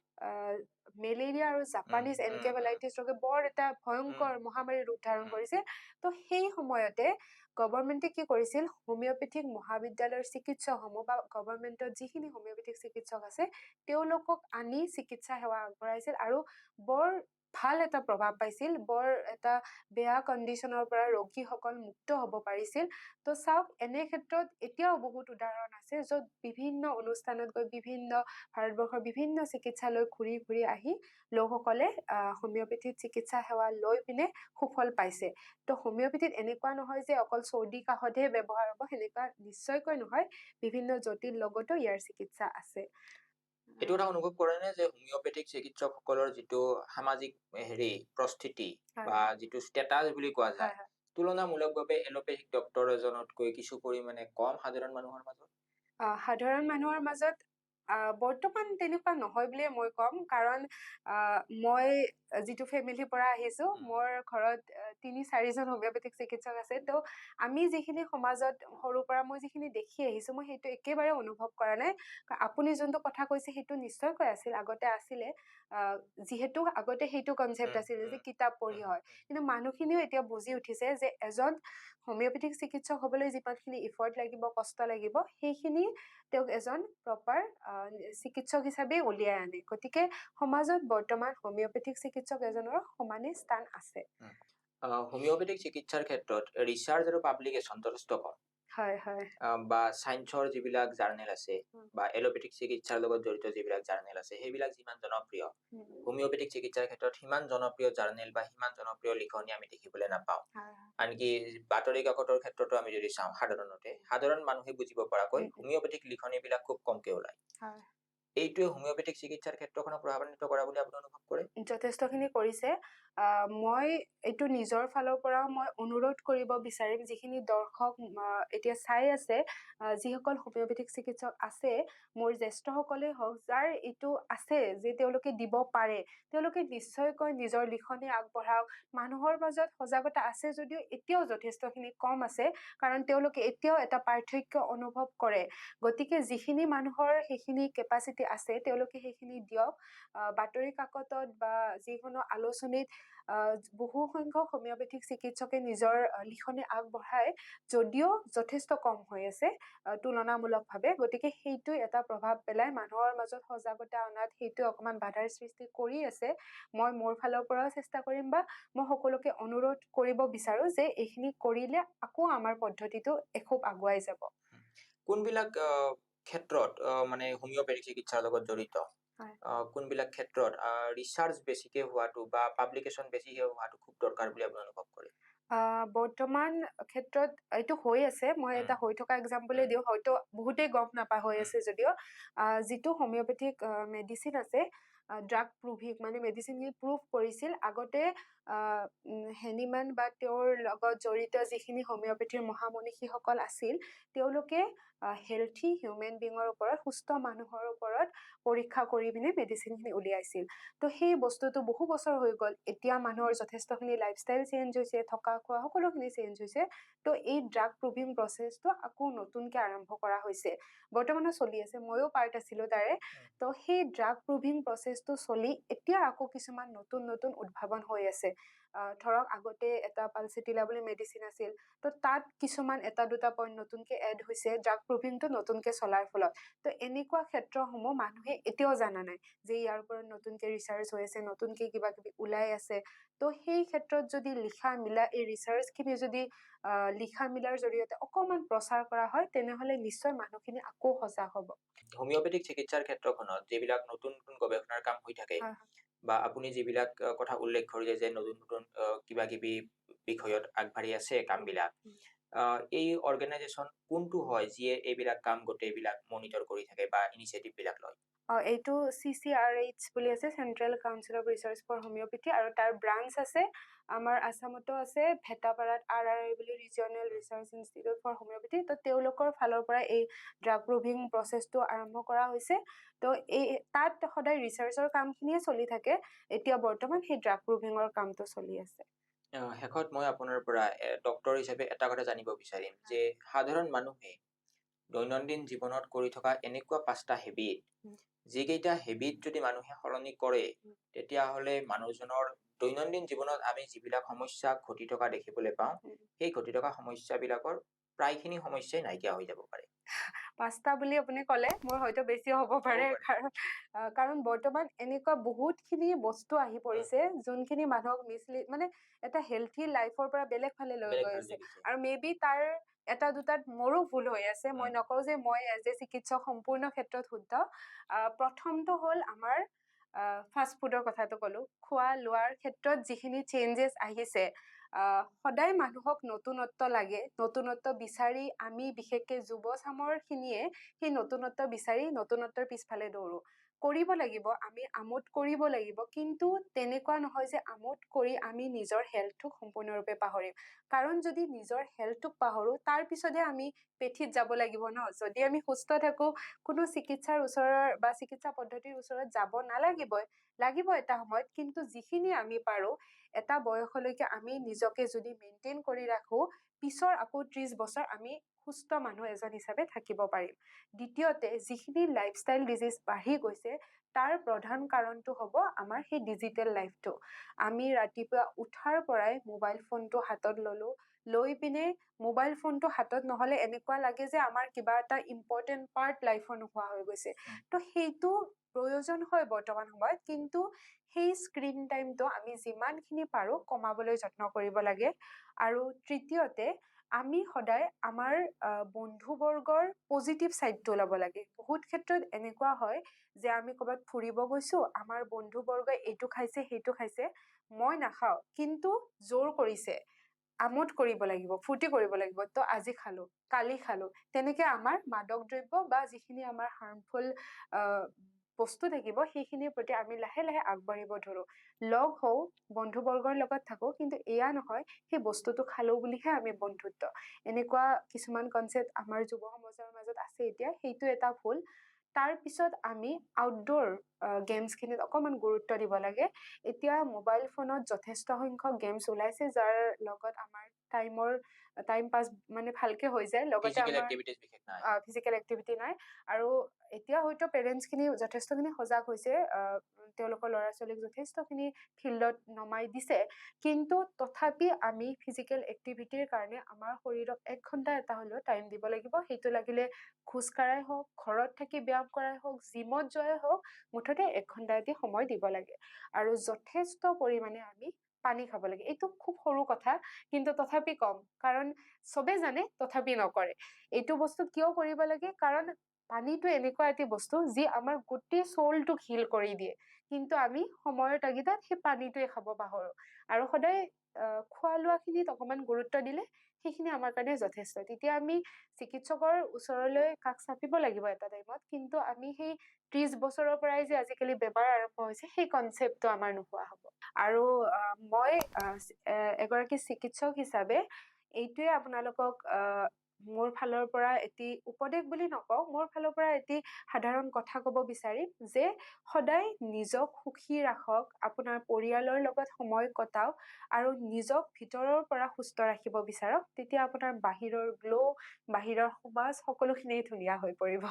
মেলেৰিয়া আৰু জাপানীজ এনকেফেলাইটিছ ৰোগে বৰ এটা ভয়ংকৰ মহামাৰীৰ ৰূপ ধাৰণ কৰিছে। তো সেই সময়তে গভৰ্ণমেণ্টে কি কৰিছিল, হোমিঅপেথিক মহাবিদ্যালয়ৰ চিকিৎসকসমূহ বা গভৰ্ণমেণ্টত যিখিনি হোমিঅপেথিক চিকিৎসক আছে তেওঁলোকক আনি চিকিৎসা সেৱা আগবঢ়াইছিল, আৰু বৰ ভাল এটা প্ৰভাৱ পাইছিল। বৰ এটা বেয়া কণ্ডিশ্যনৰ পৰা ৰোগীসকল মুক্ত হ'ব পাৰিছিল। তো চাওক, এনে ক্ষেত্ৰত এতিয়াও বহুত উদাহৰণ আছে য'ত বিভিন্ন অনুষ্ঠানত গৈ ভাৰতবৰ্ষৰ বিভিন্ন চিকিৎসালয় ঘূৰি ঘূৰি আহি লোকসকলে হোমিঅপেথিক চিকিৎসা সেৱা লৈ পিনে সুফল পাইছে। তো হোমিঅপেথিত এনেকুৱা নহয় যে অকল চৰ্দি কাহতহে ব্যৱহাৰ হ'ব, সেনেকুৱা নিশ্চয়কৈ নহয়। বিভিন্ন জটিল লগতো ইয়াৰ চিকিৎসা আছে। এইটো কথা অনুভৱ কৰে নে যে হোমিঅপেথিক চিকিৎসকসকলৰ যিটো সামাজিক প্ৰস্থিতি বা যিটো ষ্টেটাছ বুলি কোৱা যায়, তুলনামূলকভাৱে এলোপেথিক ডক্তৰ এজনতকৈ কিছু পৰিমাণে কম সাধাৰণ মানুহৰ মাজত? সাধাৰণ মানুহৰ মাজত বৰ্তমান তেনেকুৱা নহয় বুলিয়ে মই ক'ম, কাৰণ মই যিটো ফেমিলিৰ পৰা আহিছো, মোৰ ঘৰত ৩-৪জন হোমিঅপেথিক চিকিৎসক আছে। তো আমি যিখিনি সমাজত সৰুৰ পৰা মই যিখিনি দেখি আহিছো, মই সেইটো একেবাৰে অনুভৱ কৰা নাই। আপুনি যোনটো কথা কৈছে সেইটো নিশ্চয়কৈ আছিল, আগতে আছিলে, যিহেতু আগতে সেইটো কনচেপ্ট আছিল যে কিতাপ পঢ়ি হয়। কিন্তু মানুহখিনিও এতিয়া বুজি উঠিছে যে এজন হোমিঅপেথিক চিকিৎসক হ'বলৈ যিমানখিনি ইফৰ্ট লাগিব, কষ্ট লাগিব, সেইখিনি তেওঁক এজন প্ৰপাৰ চিকিৎসক হিচাপে উলিয়াই আনে। গতিকে সমাজত বৰ্তমান হোমিঅপেথিক চিকিৎসক এজনৰ সমানে স্থান আছে। হোমিঅপেথিক চিকিৎসাৰ ক্ষেত্ৰত ৰিচাৰ্চ আৰু পাব্লিকেশ্যন যথেষ্ট কম। হয় হয়। বা ছায়েন্সৰ যিবিলাক জাৰ্নেল আছে বা এলোপেথিক চিকিৎসাৰ লগত জড়িত যিবিলাক জাৰ্নেল আছে, সেইবিলাক যিমান জনপ্ৰিয়, হোমিঅপেথিক চিকিৎসাৰ ক্ষেত্ৰত সিমান জনপ্ৰিয় জাৰ্নেল বা সিমান জনপ্ৰিয় লিখনি আমি দেখিবলৈ নাপাওঁ। আনকি বাতৰি কাকতৰ ক্ষেত্ৰতো আমি যদি চাওঁ, সাধাৰণ মানুহে বুজিব পৰাকৈ হোমিঅপেথিক লিখনিবিলাক খুব কমকে ওলায়। এইটোৱে হোমিঅপেথিক চিকিৎসাৰ ক্ষেত্ৰখনক প্ৰভাৱান্বিত কৰা বুলি আপুনি অনুভৱ কৰে? যথেষ্টখিনি কৰিছে। মই এইটো নিজৰ ফালৰ পৰাও মই অনুৰোধ কৰিব বিচাৰিম, যিখিনি দৰ্শক এতিয়া চাই আছে, যিসকল হোমিঅপেথিক চিকিৎসক আছে, মোৰ জ্যেষ্ঠসকলে হওক, যাৰ এইটো আছে যে তেওঁলোকে দিব পাৰে, তেওঁলোকে নিশ্চয়কৈ নিজৰ লিখনি আগবঢ়াওক। মানুহৰ মাজত সজাগতা আছে যদিও এতিয়াও যথেষ্টখিনি কম আছে, কাৰণ তেওঁলোকে এতিয়াও এটা পাৰ্থক্য অনুভৱ কৰে। গতিকে যিখিনি মানুহৰ সেইখিনি কেপাচিটি আছে, তেওঁলোকে সেইখিনি দিয়ক। বাতৰি কাকতত বা যিকোনো আলোচনীত বহু সংখ্যক হোমিঅপেথিক চিকিৎসকে নিজৰ লিখনি আগবঢ়ায়, যদিও যথেষ্ট কম হৈ আছে তুলনামূলকভাৱে। গতিকে সেইটো এটা প্ৰভাৱ পেলাই মানুহৰ মাজত সজাগতা অনাত, সেইটো অকণমান বাধাৰ সৃষ্টি কৰি আছে। মই মোৰ ফালৰ পৰাও চেষ্টা কৰিম, বা মই সকলোকে অনুৰোধ কৰিব বিচাৰো যে এইখিনি কৰিলে আকৌ আমাৰ পদ্ধতিটো এখোপ আগুৱাই যাব। কোনবিলাক ক্ষেত্ৰত মানে হোমিঅপেথিক চিকিৎসাৰ লগত জড়িত, কোনবিলাক ক্ষেত্ৰত ৰিচাৰ্চ বেছিকে হোৱাটো বা পাব্লিকেশ্যন বেছিকে হোৱাটো খুব দৰকাৰ বুলি আপুনি অনুভৱ কৰে? বৰ্তমান ক্ষেত্ৰত এইটো হৈ আছে। মই এটা হৈ থকা এক্সাম্পলে দিওঁ, হয়তো বহুতেই গম নাপায় হৈ আছে যদিও। যিটো হোমিঅ'পেথিক মেডিচিন আছে, ড্ৰাগ প্ৰুভিং, মানে মেডিচিনখিনি প্ৰুভ কৰিছিল আগতে হেনিমান বা তেওঁৰ লগত জড়িত যিখিনি হোমিঅ'পেথিৰ মহামনীষীসকল আছিল, তেওঁলোকে হেল্থি হিউমেন বিঙৰ ওপৰত, সুস্থ মানুহৰ ওপৰত পৰীক্ষা কৰি পিনে মেডিচিনখিনি উলিয়াইছিল। তো সেই বস্তুটো বহু বছৰ হৈ গ'ল। এতিয়া মানুহৰ যথেষ্টখিনি লাইফষ্টাইল চেঞ্জ হৈছে, থকা খোৱা সকলোখিনি চেঞ্জ হৈছে। তো এই ড্ৰাগ প্ৰুভিং প্ৰচেছটো আকৌ নতুনকে আৰম্ভ কৰা হৈছে, বৰ্তমানো চলি আছে, ময়ো পাৰ্ট আছিলো তাৰে। তো সেই ড্ৰাগ প্ৰুভিং প্ৰচেছটো চলি এতিয়া আকৌ কিছুমান নতুন নতুন উদ্ভাৱন হৈ আছে। ধৰক আগতে এটা পালচিটিলা বুলি মেডিচিন আছিল, তো তাত কিছুমান এটা দুটা পইণ্ট নতুনকে এড হৈছে ড্ৰাগ প্ৰুভিংটো নতুনকে চলাৰ ফলত। তো এনেকুৱা ক্ষেত্ৰসমূহ মানুহে এতিয়াও জানা নাই যে ইয়াৰ ওপৰত নতুনকে ৰিচাৰ্চ হৈ আছে, নতুনকে কিবা কিবি ওলাই আছে। তো সেই ক্ষেত্ৰত যদি লিখা মিলা এই ৰিচাৰ্চখিনি যদি লিখা মিলাৰ জৰিয়তে অকণমান প্ৰচাৰ কৰা হয়, তেনেহলে নিশ্চয় মানুহখিনি আকৌ সজাগ হ'ব। হোমিঅ'পেথিক চিকিৎসাৰ ক্ষেত্ৰখনত যিবিলাক নতুন নতুন গৱেষণাৰ কাম হৈ থাকে, হয়, বা আপুনি যিবিলাক কথা উল্লেখ কৰিলে যে নতুন নতুন কিবা কিবি বিষয়ত আগবাঢ়ি আছে কামবিলাক, এই অৰ্গেনাইজেশ্যন কোনটো হয় যিয়ে এইবিলাক কাম গোটেইবিলাক মনিটৰ কৰি থাকে বা ইনিচিয়েটিভ বিলাক লয়? এইটো CCRH বুলি আছে, central council of research for homeopathy, আৰু তাৰ ব্ৰাঞ্চ আছে আমাৰ আছামতো আছে, ভেটাপাৰাত RRI বুলি regional research institute for homeopathy. তো তেওঁলোকৰ ফালৰ পৰা এই ড্ৰাগ প্ৰুভিং প্ৰচেছটো আৰম্ভ কৰা হৈছে। তো এই তাত সদায় ৰিচাৰ্চৰ কামখিনিয়ে চলি থাকে। এতিয়া বৰ্তমান সেই ড্ৰাগ প্ৰুভিঙৰ কামটো চলি আছে। শেষত মই আপোনাৰ পৰা ডক্তৰ হিচাপে এটা কথা জানিব বিচাৰিম যে সাধাৰণ মানুহে দৈনন্দিন জীৱনত কৰি থকা এনেকুৱা 5টা হেবিট, যিকেইটা হেবিট যদি মানুহে সলনি কৰে, তেতিয়াহ'লে মানুহজনৰ দৈনন্দিন জীৱনত আমি যিবিলাক সমস্যা ঘটি থকা দেখিবলৈ পাওঁ, সেই ঘটি থকা সমস্যাবিলাকৰ প্ৰায়খিনি সমস্যাই নাইকিয়া হৈ যাব পাৰে। 5টা বুলি আপুনি ক'লে, মোৰ হয়তো বেছি হ'ব পাৰে, কাৰণ বৰ্তমান এনেকুৱা বহুতখিনি বস্তু আহি পৰিছে যোনখিনি মানুহক মানে এটা হেল্থি লাইফৰ পৰা বেলেগ ফালে লৈ গৈ আছে। আৰু মেবি তাৰ এটা দুটাত মোৰো ভুল হৈ আছে। মই নকওঁ যে মই এজ এ চিকিৎসক সম্পূৰ্ণ ক্ষেত্ৰত শুদ্ধ। প্ৰথমটো হ'ল আমাৰ ফাষ্ট ফুডৰ কথাটো ক'লো, খোৱা লোৱাৰ ক্ষেত্ৰত যিখিনি চেঞ্জেছ আহিছে, সদায় মানুহক নতুনত্ব লাগে, নতুনত্ব বিচাৰি আমি বিশেষকে যুৱ চামৰ খিনিয়ে সেই নতুনত্ব বিচাৰি নতুনত্বৰ পিছফালে দৌৰো। কৰিব লাগিব, আমি আমোদ কৰিব লাগিব, কিন্তু তেনেকুৱা নহয় যে আমোদ কৰি আমি নিজৰ হেল্থটোক সম্পূৰ্ণৰূপে পাহৰিম। কাৰণ যদি নিজৰ হেল্থটোক পাহৰো, তাৰ পিছতে আমি পেথিত যাব লাগিব ন। যদি আমি সুস্থ থাকো, কোনো চিকিৎসাৰ ওচৰৰ বা চিকিৎসা পদ্ধতিৰ ওচৰত যাব নালাগিবই, লাগিব এটা সময়ত, কিন্তু যিখিনি আমি পাৰো এটা বয়সলৈকে আমি নিজকে যদি মেইনটেইন কৰি ৰাখো, পিছৰ আকৌ 30 বছৰ আমি সুস্থ মানুহ এজন হিচাপে থাকিব পাৰিম। দ্বিতীয়তে, যিখিনি লাইফষ্টাইল ডিজিজ বাঢ়ি গৈছে, তাৰ প্ৰধান কাৰণটো হ'ব আমাৰ সেই ডিজিটেল লাইফটো। আমি ৰাতিপুৱা উঠাৰ পৰাই মোবাইল ফোনটো হাতত ললো, লৈ পিনে মোবাইল ফোনটো হাতত নহলে এনেকুৱা লাগে যে আমাৰ কিবা এটা ইম্পৰ্টেণ্ট পাৰ্ট লাইফৰ নোহোৱা হৈ গৈছে। তো সেইটো প্ৰয়োজন হয় বৰ্তমান সময়ত, কিন্তু সেই স্ক্ৰীন টাইমটো আমি যিমানখিনি পাৰো কমাবলৈ যত্ন কৰিব লাগে। আৰু তৃতীয়তে, আমি সদায় আমাৰ বন্ধুবৰ্গৰ পজিটিভ ছাইডটো ল'ব লাগে। বহুত ক্ষেত্ৰত এনেকুৱা হয় যে আমি ক'ৰবাত ফুৰিব গৈছো, আমাৰ বন্ধুবৰ্গই এইটো খাইছে সেইটো খাইছে, মই নাখাওঁ, কিন্তু জোৰ কৰিছে, আমোদ কৰিব লাগিব, ফূৰ্তি কৰিব লাগিব, তো আজি খালো, কালি খালো। তেনেকে আমাৰ মাদক দ্ৰব্য বা যিখিনি আমাৰ হাৰ্মফুল বস্তু থাকিব, সেইখিনিৰ প্ৰতি আমি লাহে লাহে আগবাঢ়িব ধৰো। লগ হওঁ, বন্ধুবৰ্গৰ লগত থাকো, কিন্তু এয়া নহয় সেই বস্তুটো খালো বুলিহে আমি বন্ধুত্ব। এনেকুৱা কিছুমান কনচেপ্ট আমাৰ যুৱ সমাজৰ মাজত আছে এতিয়া, সেইটো এটা ভুল। তাৰ পিছত আমি আউটডোৰ গেমছখিনিত অকণমান গুৰুত্ব দিব লাগে। এতিয়া মোবাইল ফোনত যথেষ্ট সংখ্যক গেমছ ওলাইছে, যাৰ লগত আমাৰ টাইম পাছ মানে ভালকে হৈ যায়, লগতে আমাৰ ফিজিকেল এক্টিভিটি নাই। আৰু এতিয়া হয়তো পেৰেণ্টছখিনি যথেষ্টখিনি সজাগ হৈছে, তেওঁলোকৰ ল'ৰা ছোৱালীক যথেষ্টখিনি ফিল্ডত নমাই দিছে, কিন্তু তথাপি আমি ফিজিকেল এক্টিভিটিৰ কাৰণে আমাৰ শৰীৰক 1 ঘণ্টা এটা হ'লেও টাইম দিব লাগিব। সেইটো লাগিলে খোজ কঢ়াই হওক, ঘৰত থাকি ব্যায়াম কৰাই হওক, জিমত যোৱাই হওক, মুঠতে 1 ঘণ্টা এটি সময় দিব লাগে। আৰু যথেষ্ট পৰিমাণে আমি পানী খাব লাগে। এইটো খুব সৰু কথা, কিন্তু তথাপি কম, কাৰণ চবে জানে তথাপি নকৰে। এইটো বস্তু কিয় কৰিব লাগে, কাৰণ পানীটো এনেকুৱা এটি বস্তু যি আমাৰ গোটেই চলটোক হিল কৰি দিয়ে, কিন্তু আমি সময়ৰ তাগিদাত সেই পানীটোৱে খাব পাহৰো। আৰু সদায় খোৱা লোৱাখিনিত অকণমান গুৰুত্ব দিলে সেইখিনি আমাৰ কাৰণে যথেষ্ট। তেতিয়া আমি চিকিৎসকৰ ওচৰলৈ কাষ চাপিব লাগিব এটা টাইমত, কিন্তু আমি সেই 30 বছৰৰ পৰাই যে আজিকালি বেমাৰ আৰম্ভ হৈছে সেই কনচেপ্টটো আমাৰ নোহোৱা হ'ব। আৰু মই এগৰাকী চিকিৎসক হিচাপে এইটোৱে আপোনালোকক মোৰ ফালৰ পৰা এটি উপদেশ বুলি নকওঁ, মোৰ ফালৰ পৰা এটি সাধাৰণ কথা ক'ব বিচাৰিম যে সদায় নিজক সুখী ৰাখক, আপোনাৰ পৰিয়ালৰ লগত সময় কটাওক আৰু নিজক ভিতৰৰ পৰা সুস্থ ৰাখিব বিচাৰক। তেতিয়া আপোনাৰ বাহিৰৰ গ্ল', বাহিৰৰ সমাজ সকলোখিনিয়ে ধুনীয়া হৈ পৰিব।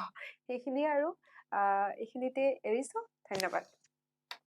সেইখিনিয়ে আৰু এইখিনিতে এৰিছো। ধন্যবাদ।